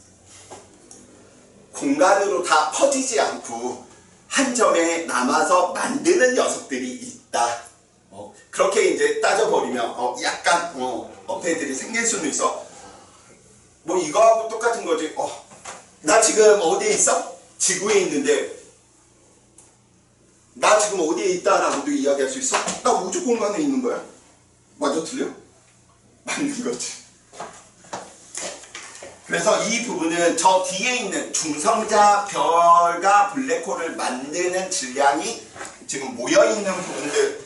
공간으로 다 퍼지지 않고 한 점에 남아서 만드는 녀석들이 있다. 그렇게 이제 따져버리면 약간 어폐들이 생길 수는 있어. 뭐 이거하고 똑같은 거지. 나 지금 어디에 있어? 지구에 있는데 나 지금 어디에 있다라고도 이야기할 수 있어? 나 우주 공간에 있는 거야. 맞아 틀려? 맞는 거지. 그래서 이 부분은 저 뒤에 있는 중성자 별과 블랙홀을 만드는 질량이 지금 모여있는 부분들,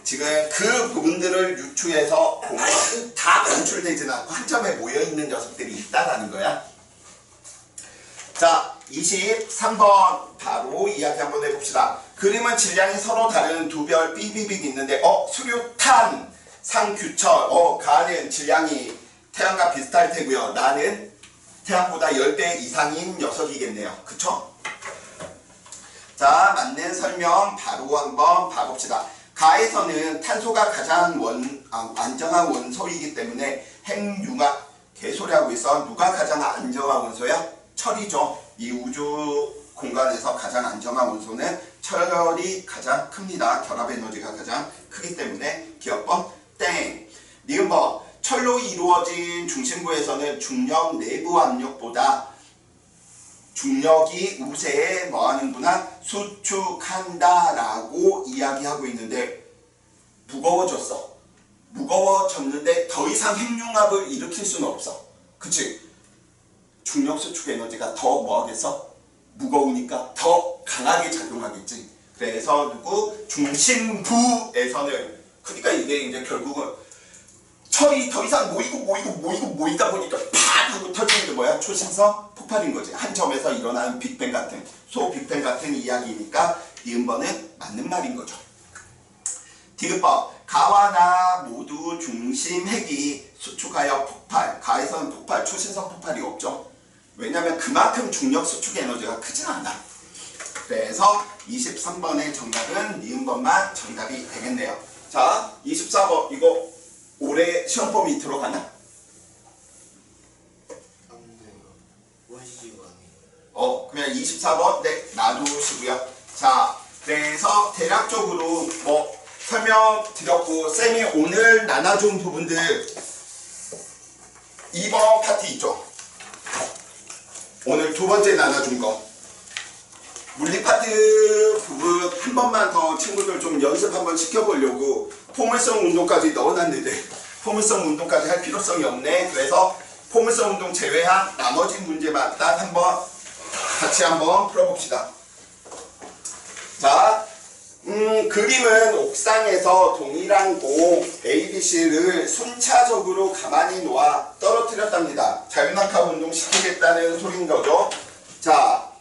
지금 그 부분들을 유추해서 보면 다 방출되지는 않고 한 점에 모여있는 녀석들이 있다라는 거야. 자, 23번 바로 이야기 한번 해봅시다. 그림은 질량이 서로 다른 두 별 삐비빅 있는데 수류탄, 상규철, 가는 질량이 태양과 비슷할 테고요. 나는 태양보다 10배 이상인 녀석이겠네요. 그쵸? 자, 맞는 설명 바로 한번 봐봅시다. 가에서는 탄소가 가장 안정한 원소이기 때문에 핵융합 개소리하고 있어. 누가 가장 안정한 원소야? 철이죠. 이 우주 공간에서 가장 안정한 원소는 철이 가장 큽니다. 결합 에너지가 가장 크기 때문에 기억번 땡. 니은번 철로 이루어진 중심부에서는 중력 내부 압력보다 중력이 우세에 뭐하는구나? 수축한다라고 이야기하고 있는데 무거워졌어. 무거워졌는데 더 이상 핵융합을 일으킬 수는 없어. 그치? 중력 수축 에너지가 더 뭐하겠어? 무거우니까 더 강하게 작용하겠지. 그래서 중심부에서는 그러니까 이게 이제 결국은 철이 더 이상 모이다 보니까 팍 하고 터지는 게 뭐야? 초신성 폭발인 거지. 한 점에서 일어나는 빅뱅 같은 빅뱅 같은 이야기니까 니은번은 맞는 말인 거죠. 디귿번 가와 나 모두 중심 핵이 수축하여 폭발. 가에서는 폭발, 초신성 폭발이 없죠. 왜냐면 그만큼 중력 수축 에너지가 크진 않아. 그래서 23번의 정답은 니은번만 정답이 되겠네요. 자, 24번 이거 올해 시험 범위 들어가나?
안 돼요. 원시지구 아니에요.
그냥 24번 네 놔두시고요. 자, 그래서 대략적으로 뭐 설명드렸고 쌤이 오늘 나눠준 부분들 2번 파트 있죠? 오늘 두 번째 나눠준 거 물리 파트 부분 한 번만 더 친구들 좀 연습 한번 시켜보려고 포물성 운동까지 넣어놨는데 포물성 운동까지 할 필요성이 없네. 그래서 포물성 운동 제외한 나머지 문제만 딱 한번 같이 한번 풀어봅시다. 자, 그림은 옥상에서 동일한 공 ABC를 순차적으로 가만히 놓아 떨어뜨렸답니다. 자유낙하 운동 시키겠다는 소린 거죠. 자,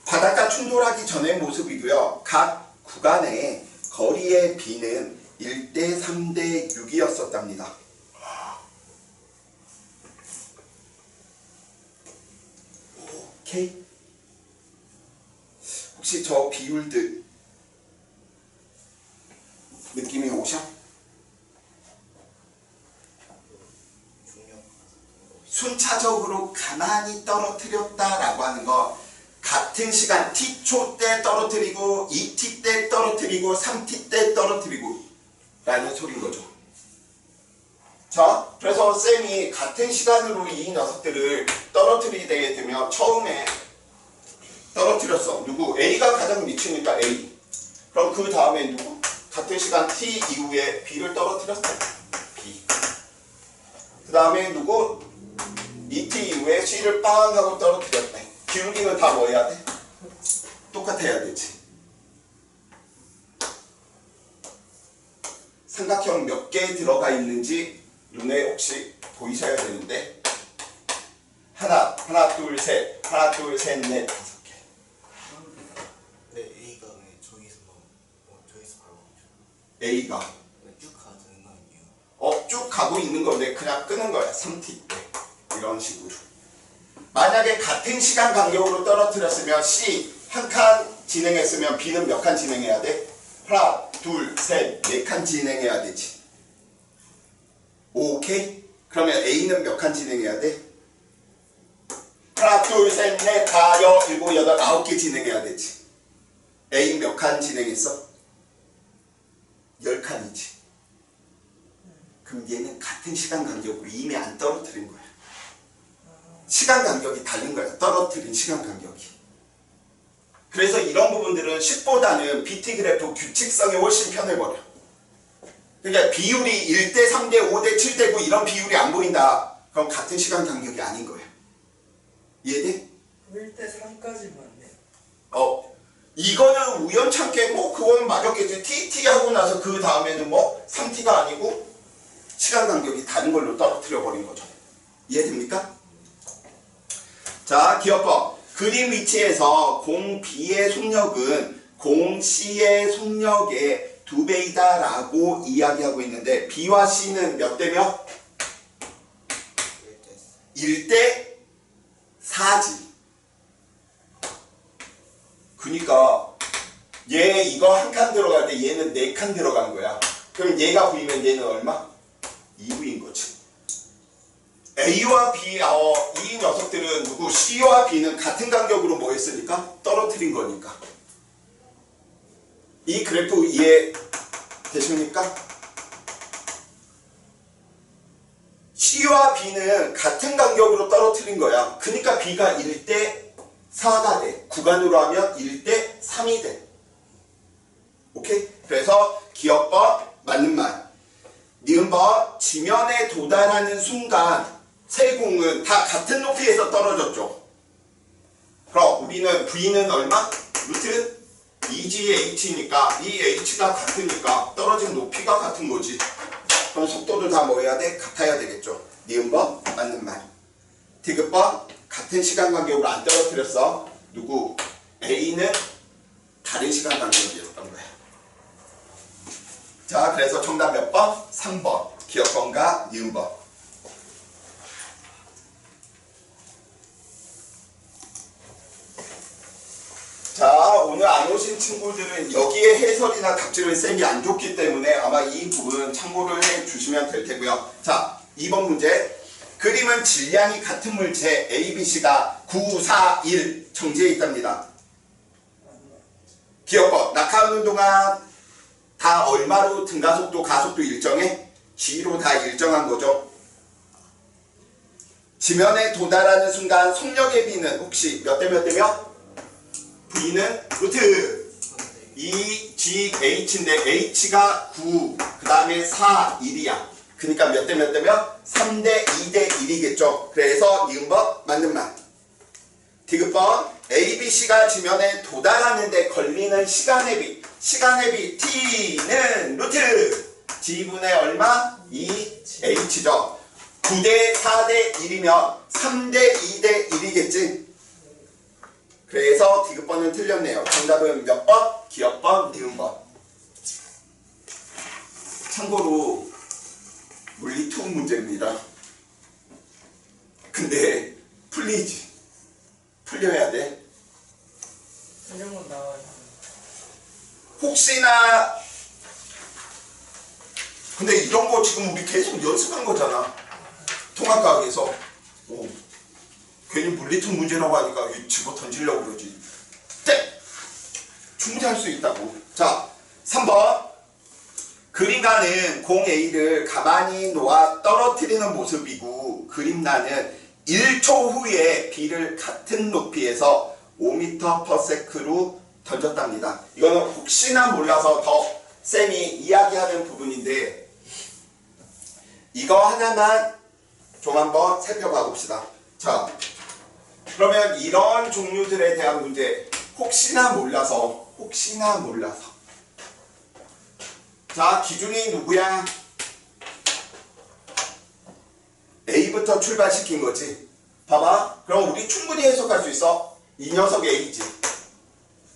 바닷가 충돌하기 전의 모습이고요. 각 구간의 거리의 비는 1대 3대 6이었었답니다. 오케이. 혹시 저 비율들 느낌이 오셔?
중력.
순차적으로 가만히 떨어뜨렸다라고 하는 거 같은 시간 t초 때 떨어뜨리고 2t 때 떨어뜨리고 3t 때 떨어뜨리고 라는 소린 거죠. 자, 그래서 쌤이 같은 시간으로 이 녀석들을 떨어뜨리게 되면 처음에 떨어뜨렸어. 누구? A가 가장 미치니까 A. 그럼 그 다음에 누구? 같은 시간 t 이후에 B를 떨어뜨렸어. B. 그 다음에 누구? 2t 이후에 C를 빵 하고 떨어뜨렸대. 기울기는 다 뭐 해야 돼? 똑같아야 되지. 삼각형 몇 개 들어가 있는지 눈에 혹시 보이셔야 되는데 하나, 둘, 셋, 넷, 5개.
네, A가 왜 저기서 저기서 바로
A가
쭉 가는 거 아니에요?
쭉 가고 있는 건데 그냥 끄는 거야. 3t 때 이런 식으로. 만약에 같은 시간 간격으로 떨어뜨렸으면 C 한 칸 진행했으면 B는 몇 칸 진행해야 돼? 하나, 둘, 셋, 네 칸 진행해야 되지. 오케이? 그러면 A는 몇 칸 진행해야 돼? 하나, 둘, 셋, 넷, 다, 여, 일곱, 여덟, 9개 진행해야 되지. A 몇 칸 진행했어? 10칸이지. 그럼 얘는 같은 시간 간격으로 이미 안 떨어뜨린 거야. 시간 간격이 다른 거야. 떨어뜨린 시간 간격이. 그래서 이런 부분들은 10보다는 BT 그래프 규칙성이 훨씬 편해버려. 그러니까 비율이 1대 3대 5대 7대 9 이런 비율이 안 보인다. 그럼 같은 시간 간격이 아닌 거야. 이해돼?
1대 3까지 맞네.
이거는 우연찮게 그건 맞았겠지. TT 하고 나서 그 다음에는 3T가 아니고 시간 간격이 다른 걸로 떨어뜨려 버린 거죠. 이해됩니까? 자, 기억법. 그림 위치에서 공 B의 속력은 공 C의 속력의 2배이다 라고 이야기하고 있는데 B와 C는 몇 대 몇? 1대 4지. 그니까 얘 이거 한 칸 들어갈 때 얘는 4칸 들어간 거야. 그럼 얘가 V면 얘는 얼마? 2V인 거지. A와 B, 이 녀석들은 누구? C와 B는 같은 간격으로 뭐 했으니까? 떨어뜨린 거니까. 이 그래프 이해 되십니까? C와 B는 같은 간격으로 떨어뜨린 거야. 그러니까 B가 1대 4가 돼. 구간으로 하면 1대 3이 돼. 오케이? 그래서 기억법 맞는 말. 니은법 지면에 도달하는 순간 세 공은 다 같은 높이에서 떨어졌죠. 그럼 우리는 V는 얼마? 루트 2GH니까 이 H가 같으니까 떨어진 높이가 같은 거지. 그럼 속도도 다 뭐 해야 돼? 같아야 되겠죠. 니은법 맞는 말. 디귿법 같은 시간 간격으로 안 떨어뜨렸어. 누구? A는 다른 시간 간격이었던 거야. 자, 그래서 정답 몇 번? 3번. 기억법과 니은법. 자, 오늘 안 오신 친구들은 여기에 해설이나 답지를 쌤이 안 줬기 때문에 아마 이 부분 참고를 해 주시면 될 테고요. 자, 2번 문제. 그림은 질량이 같은 물체 A, B, C가 9, 4, 1 정지해 있답니다. 기억법. 낙하하는 동안 다 얼마로 등가속도, 가속도 일정해? G로 다 일정한 거죠. 지면에 도달하는 순간 속력의 B는 혹시 몇 대 몇 대 몇? V는 루트 2GH인데 H가 9, 그 다음에 4, 1이야. 그러니까 몇 대 몇 대 몇? 3대 2대 1이겠죠. 그래서 니은법 맞는 말. 디귿번 A, B, C가 지면에 도달하는데 걸리는 시간의 비. 시간의 비 T는 루트 G분의 얼마? 2H죠. 9대 4대 1이면 3대 2대 1이겠지. 그래서 디귿번은 틀렸네요. 정답은 몇 번? 기억번, 니은번. 참고로 물리 2 문제입니다. 근데 풀리지. 풀려야 돼.
이런 거 나와요.
혹시나 근데 이런 거 지금 우리 계속 연습한 거잖아. 통합과학에서. 괜히 물리통 문제라고 하니까 집어 던지려고 그러지. 땡! 충분히 할 수 있다고. 자, 3번. 그림가는 공 A를 가만히 놓아 떨어뜨리는 모습이고 그림나는 1초 후에 B를 같은 높이에서 5m/s로 던졌답니다. 이거는 혹시나 몰라서 더 쌤이 이야기하는 부분인데 이거 하나만 좀 한번 살펴봐 봅시다. 자, 그러면 이런 종류들에 대한 문제 혹시나 몰라서 자, 기준이 누구야? A부터 출발시킨 거지. 봐봐. 그럼 우리 충분히 해석할 수 있어. 이 녀석 A지.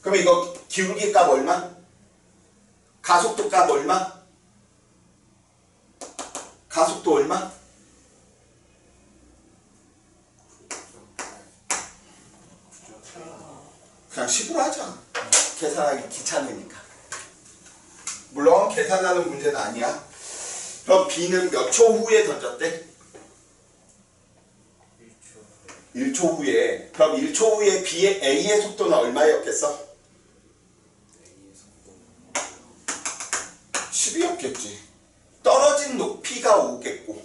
그럼 이거 기울기 값 얼마? 가속도 값 얼마? 가속도 얼마? 그냥 10으로 하자. 계산하기 귀찮으니까. 물론 계산하는 문제는 아니야. 그럼 B는 몇 초 후에 던졌대? 1초 후에. 그럼 1초 후에 B의 A의 속도는 얼마였겠어? 10이었겠지. 떨어진 높이가 5겠고.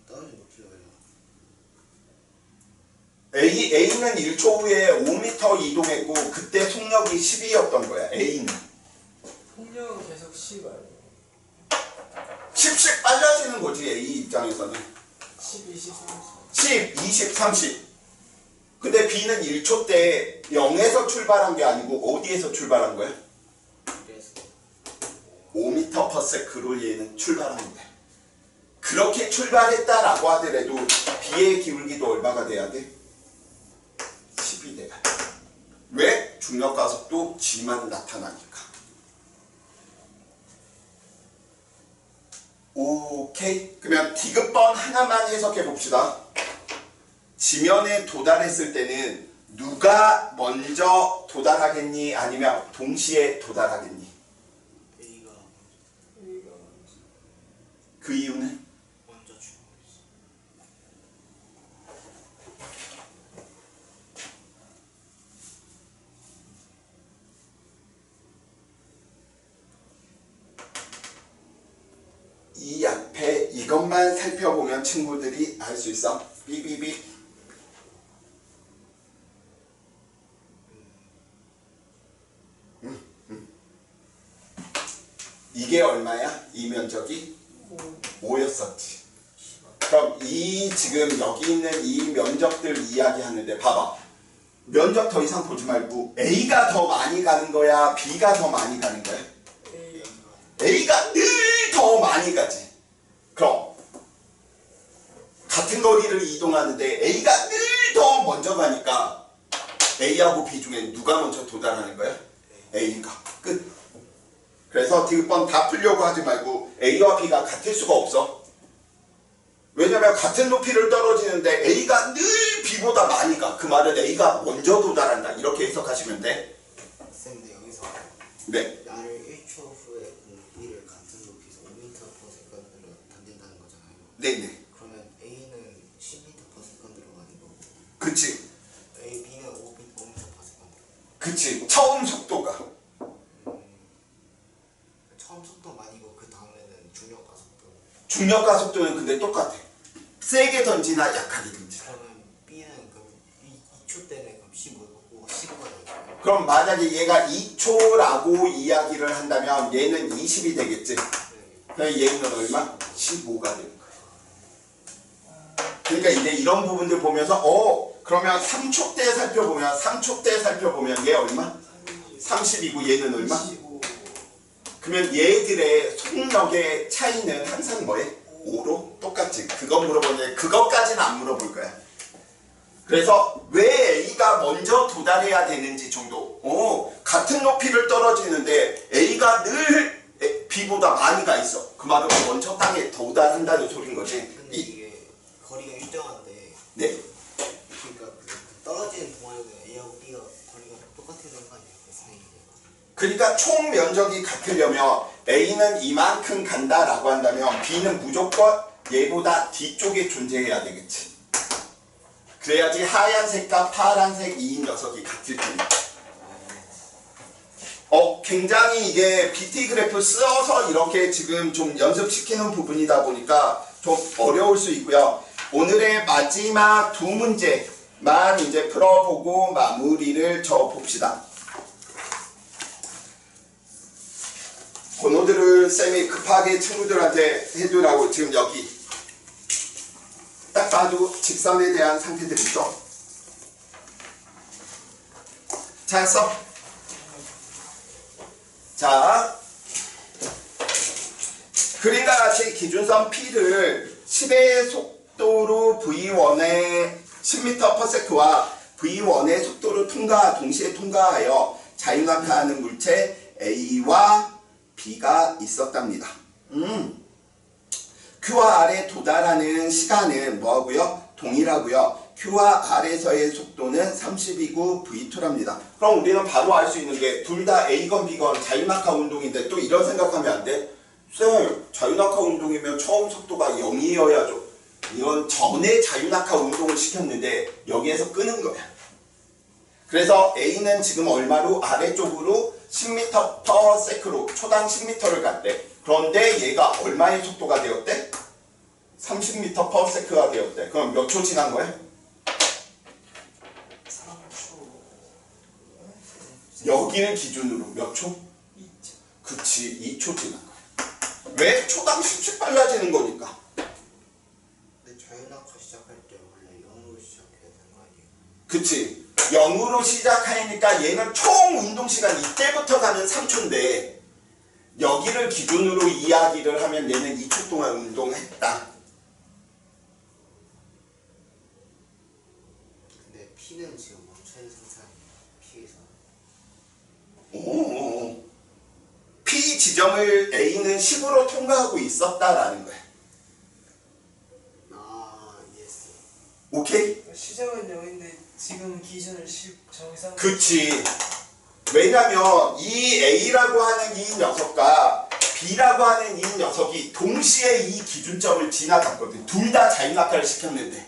떨어진 높이가
A는 1초 후에 5m 이동했고 그때 속력이 10이었던 거야. A는.
폭력은 계속 10 아니에요?
10씩 빨라지는 거지. A 입장에서는.
10, 20, 30.
10, 20, 30. 근데 B는 1초 때 0에서 출발한 게 아니고 어디에서 출발한 거야? 5m/s로 얘는 출발한 거야. 그렇게 출발했다라고 하더라도 B의 기울기도 얼마가 돼야 돼? 10이 돼야 돼. 왜? 중력가속도 G만 나타나니까. 오케이? 그러면 디귿번 하나만 해석해 봅시다. 지면에 도달했을 때는 누가 먼저 도달하겠니? 아니면 동시에 도달하겠니?
A가
그 이유는?
먼저 출발했어.
이 앞에 이것만 살펴보면 친구들이 알 수 있어. 삐삐삐. 이게 얼마야? 이 면적이 5였었지. 그럼 이 지금 여기 있는 이 면적들 이야기하는데 봐봐. 면적 더 이상 보지 말고 A가 더 많이 가는 거야? B가 더 많이 가는 거야? A가 늘 더 많이 가지. 그럼 같은 거리를 이동하는데 A가 늘 더 먼저 가니까 A하고 B 중에 누가 먼저 도달하는 거야? A가. 끝. 그래서 디귿번 다 풀려고 하지 말고 A와 B가 같을 수가 없어. 왜냐면 같은 높이를 떨어지는데 A가 늘 B보다 많이 가. 그 말은 A가 먼저 도달한다. 이렇게 해석하시면 돼.
쌤인데 여기서
네.
나를 1초 후에 B를 같은 높이에서 5m/s로 던진다는 거잖아요.
네네.
그러면 A는 10m/s로 가는 거고
그치.
B는 5m/s.
그치. 처음 속도가.
처음 속도 많이고 그 다음에는 중력 가속도.
중력 가속도는 근데 똑같아. 세게 던지나 약하게 던지나.
그러면 B는 그럼 2초 때문에 그럼 15고 15가 되죠.
그럼 만약에 얘가 2초라고 이야기를 한다면 얘는 20이 되겠지. 그럼 얘는 얼마? 15가 되는 거야. 그러니까 이제 이런 부분들 보면서 그러면 3초 때 살펴보면 얘 얼마? 30이고 얘는 얼마?
25.
그러면 얘들의 속력의 차이는 항상 뭐해? 5로 똑같지. 그거 물어보는데 그것까지는 안 물어볼 거야. 그래서 왜 A가 먼저 도달해야 되는지 정도. 같은 높이를 떨어지는데 A가 늘 B보다 많이 가 있어. 그 말은 먼저 땅에 도달한다는 소린 거지.
근데 이게 거리가 일정한데
네.
그러니까 그 떨어지는 동안에는 A하고 B가 거리가 똑같아야 되는 거 아니에요? 그 사이에.
그러니까 총 면적이 같으려면 A는 이만큼 간다라고 한다면 B는 무조건 얘보다 뒤쪽에 존재해야 되겠지. 그래야지 하얀색과 파란색 이 녀석이 같을 테니까. 굉장히 이게 BT 그래프 써서 이렇게 지금 좀 연습시키는 부분이다 보니까 좀 어려울 수 있고요. 오늘의 마지막 두 문제만 이제 풀어보고 마무리를 져봅시다. 번호들을 쌤이 급하게 친구들한테 해두라고 지금 여기 딱 봐도 직선에 대한 상태들이죠. 찾았어? 자, 그림과 같이 기준선 P를 10의 속도로 V1의 10m/s와 V1의 속도로 동시에 통과하여 자유낙하하는 물체 A와 B가 있었답니다. Q와 R에 도달하는 시간은 뭐하고요? 동일하고요. Q와 R에서의 속도는 30이고 V2랍니다. 그럼 우리는 바로 알 수 있는 게 둘 다 A건 B건 자유낙하 운동인데 또 이런 생각하면 안 돼? 쌤, 자유낙하 운동이면 처음 속도가 0이어야죠. 이건 전에 자유낙하 운동을 시켰는데 여기에서 끄는 거야. 그래서 A는 지금 얼마로? 아래쪽으로 10m/s로 초당 10m를 갔대. 그런데 얘가 얼마의 속도가 되었대? 30m/s가 되었대. 그럼 몇 초 지난 거야?
3초.
여기를 기준으로 몇 초?
2초.
그치, 2초 지난 거야. 왜? 초당 10초 빨라지는 거니까.
근데 자유낙하 시작할 때 원래 0으로 시작해야 되는 거 아니에요?
그치. 0으로 시작하니까 얘는 총 운동시간 이때부터 가면 3초인데 여기를 기준으로 이야기를 하면 얘는 2초 동안 운동했다.
근데 P는 지금 멈춰있는 상태예요. P에서.
오. P 지점을 A는 10으로 통과하고 있었다라는 거야.
아, 이해했어요.
오케이?
시작은 0인데 지금 기준을 10 정상.
그치. 왜냐면 이 A라고 하는 이 녀석과 B라고 하는 이 녀석이 동시에 이 기준점을 지나갔거든. 둘 다 자유낙하를 시켰는데.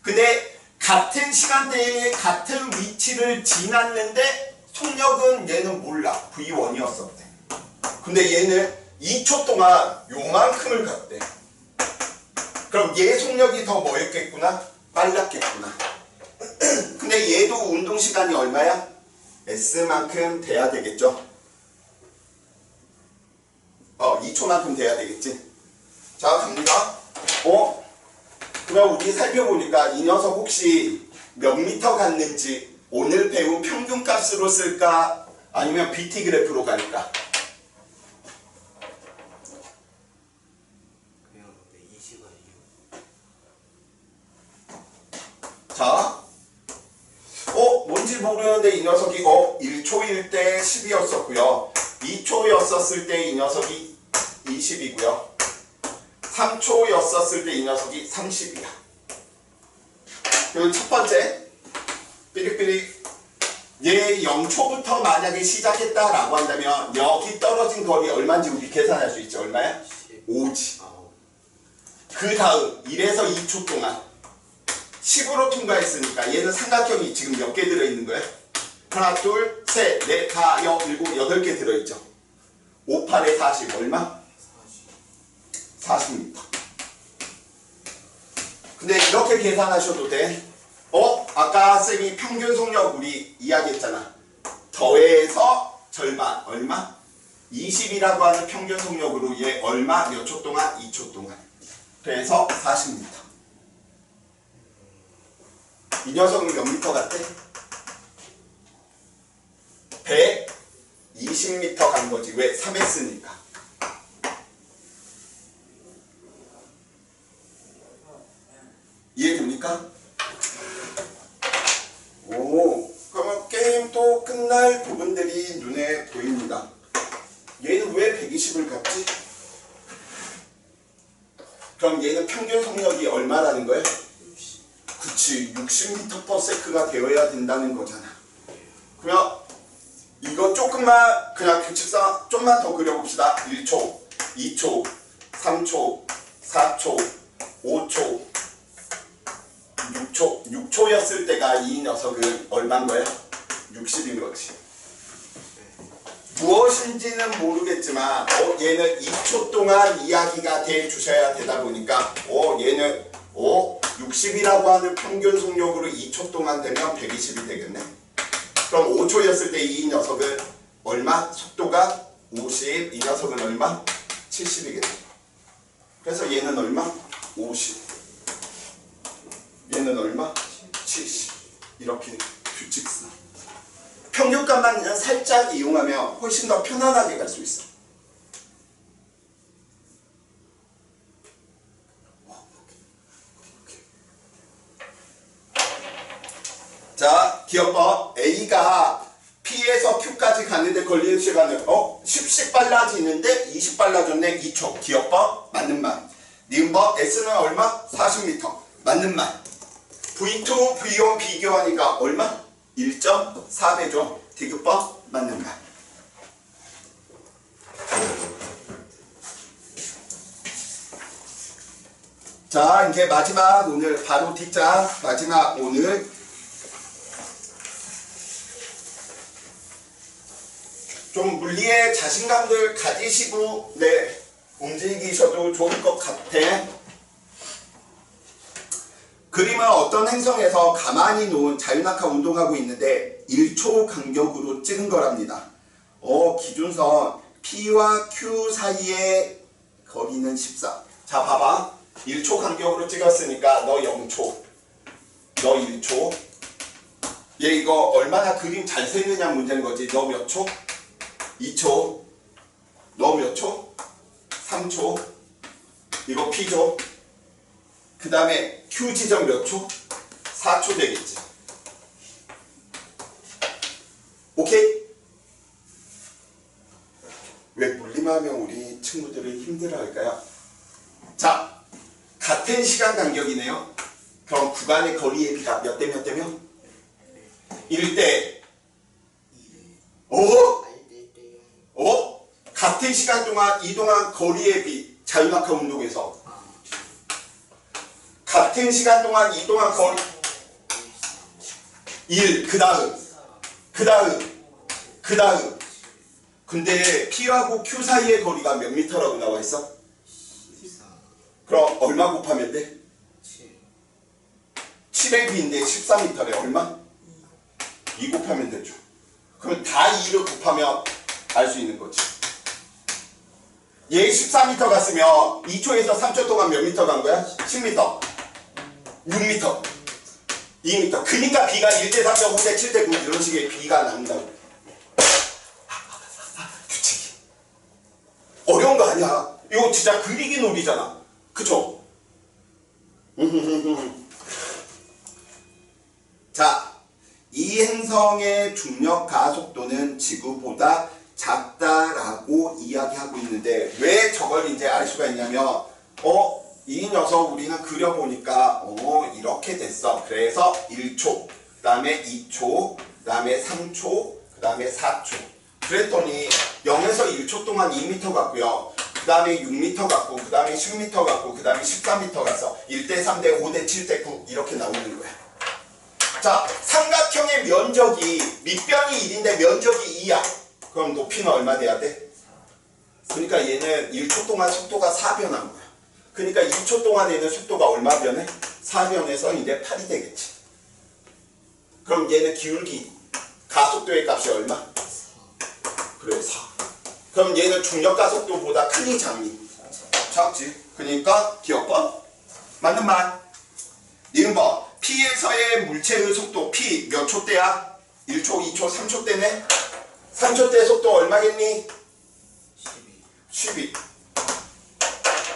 근데 같은 시간대에 같은 위치를 지났는데 속력은 얘는 몰라. V1이었었대. 근데 얘는 2초 동안 요만큼을 갔대. 그럼 얘 속력이 더 뭐였겠구나? 빨랐겠구나. 근데 얘도 운동시간이 얼마야? S만큼 돼야 되겠죠? 2초만큼 돼야 되겠지? 자, 갑니다. 그럼 우리 살펴보니까 이 녀석 혹시 몇 미터 갔는지 오늘 배운 평균값으로 쓸까? 아니면 BT 그래프로 갈까?
그냥 근데 이 시간이요.
자, 뭔지 모르는데 이 녀석이 1초일 때 10이었었고요. 2초였었을 때 이 녀석이 20이고요. 3초였었을 때 이 녀석이 30이야. 그리고 첫 번째, 삐릭삐릭. 얘 0초부터 만약에 시작했다라고 한다면 여기 떨어진 거리 얼마인지 우리 계산할 수 있지? 얼마야? 5지. 그 다음 1에서 2초 동안 10으로 통과했으니까 얘는 삼각형이 지금 몇 개 들어있는 거야? 하나, 둘, 셋, 넷, 다, 여, 일곱, 8개 들어있죠. 5, 8에 40 얼마? 40m. 근데 이렇게 계산하셔도 돼. 아까 쌤이 평균 속력 우리 이야기했잖아. 더해서 절반 얼마? 20이라고 하는 평균 속력으로 얘 얼마? 몇 초 동안? 2초 동안. 그래서 40m. 이 녀석은 몇 미터 같대? 120m 간 거지. 왜? 3S니까. 이해됩니까? 오, 그러면 게임도 끝날 부분들이 눈에 보입니다. 얘는 왜 120을 갔지? 그럼 얘는 평균 속력이 얼마라는 거야? 그치, 60m/s가 되어야 된다는 거잖아. 그러면 이거 조금만 그냥 규칙상 좀만 더 그려봅시다. 1초, 2초, 3초, 4초, 5초, 6초였을 때가 이 녀석은 얼마인 거야? 60인 거지. 무엇인지는 모르겠지만 얘는 2초 동안 이야기가 돼 주셔야 되다 보니까 얘는 60이라고 하는 평균 속력으로 2초 동안 되면 120이 되겠네. 그럼 5초였을 때 이 녀석은 얼마? 속도가 50, 이 녀석은 얼마? 70이겠네. 그래서 얘는 얼마? 50. 얘는 얼마? 70. 이렇게 규칙상. 평균값만 살짝 이용하면 훨씬 더 편안하게 갈 수 있어. 자, 기억법. A가 P에서 Q까지 가는데 걸리는 시간은 10씩 빨라지는데 20 빨라졌네. 2초. 기억법. 맞는 말. 니은법. S는 얼마? 40m. 맞는 말. V2, V1 비교하니까 얼마? 1.4배죠. 디귿법. 맞는 말. 자, 이제 마지막 오늘 바로 뒷장. 마지막 오늘 좀 물리에 자신감들 가지시고 움직이셔도 좋을 것 같아. 그림은 어떤 행성에서 가만히 놓은 자유낙하 운동하고 있는데 1초 간격으로 찍은 거랍니다. 기준선 P와 Q 사이의 거리는 14. 자, 봐봐. 1초 간격으로 찍었으니까 너 0초, 너 1초. 얘 이거 얼마나 그림 잘 세느냐 문제인 거지. 너 몇 초? 2초. 너 몇 초? 3초. 이거 P죠. 그 다음에 Q 지점 몇 초? 4초 되겠지. 오케이? 왜 물리하면 우리 친구들은 힘들어할까요? 자, 같은 시간 간격이네요. 그럼 구간의 거리의 비가 몇 대 몇 대면? 1대 5? 같은 시간 동안 이동한 거리의 비, 자유낙하 운동에서 같은 시간 동안 이동한 거리 1, 그 다음 근데 P하고 Q 사이의 거리가 몇 미터라고 나와 있어?
14.
그럼 얼마 곱하면 돼?
7.
7의 B인데 14m래. 얼마? 2 곱하면 되죠. 그럼 다 2를 곱하면 알 수 있는 거지. 얘 14m 갔으면 2초에서 3초 동안 몇 미터 간 거야? 10m. 6m. 2m. 그니까 B가 1대 3대 5대 7대 9 이런 식의 B가 나온다고. 규칙이. 어려운 거 아니야. 이거 진짜 그리기 놀이잖아. 그쵸? 자, 이 행성의 중력 가속도는 지구보다 작다라고 이야기하고 있는데 왜 저걸 이제 알 수가 있냐면 이 녀석 우리는 그려보니까 이렇게 됐어. 그래서 1초, 그 다음에 2초, 그 다음에 3초, 그 다음에 4초. 그랬더니 0에서 1초 동안 2m 갔고요. 그 다음에 6m 갔고, 그 다음에 10m 갔고, 그 다음에 14m 갔어. 1대 3대 5대 7대 9 이렇게 나오는 거야. 자, 삼각형의 면적이 밑변이 1인데 면적이 2야. 그럼 높이는 얼마 돼야 돼? 그러니까 얘는 1초 동안 속도가 4변한 거야. 그러니까 2초 동안에는 속도가 얼마 변해? 4변해서 이제 8이 되겠지. 그럼 얘는 기울기, 가속도의 값이 얼마? 그래, 4. 그럼 얘는 중력 가속도보다 크니 작니? 작지. 그러니까 기억법 맞는 말. 니은법 P에서의 물체의 속도 P 몇 초대야? 1초, 2초, 3초 대네? 3초 대 속도 얼마겠니? 12.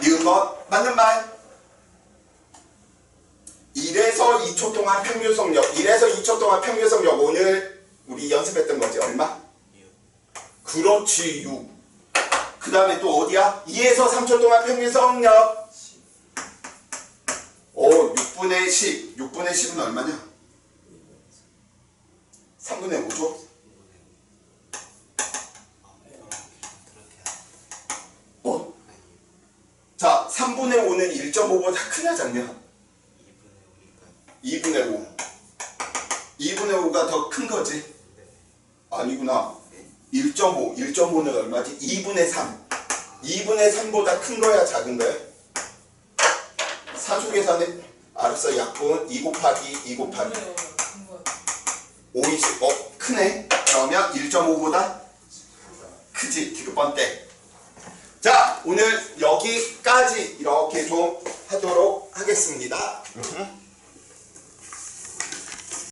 니은법 맞는 말. 1에서 2초 동안 평균 속력, 1에서 2초 동안 평균 속력 오늘 우리 연습했던 거지. 얼마?
6.
그렇지, 6. 그 다음에 또 어디야? 2에서 3초 동안 평균 속력 6분의 10. 6분의 10은 얼마냐? 3분의 5죠? 자, 3분의 5는 1.5보다 크냐 작냐?
2분의 5니까.
2분의 5. 2분의 5가 더 큰 거지? 아니구나. 1.5. 1.5는 얼마지? 2분의 3. 2분의 3보다 큰 거야 작은 거야? 산수 계산해. 알았어. 약분 2 곱하기 2 곱하기 5, 20. 크네. 그러면 1.5보다 크지. 디귿번대. 자, 오늘 여기까지 이렇게 좀 하도록 하겠습니다.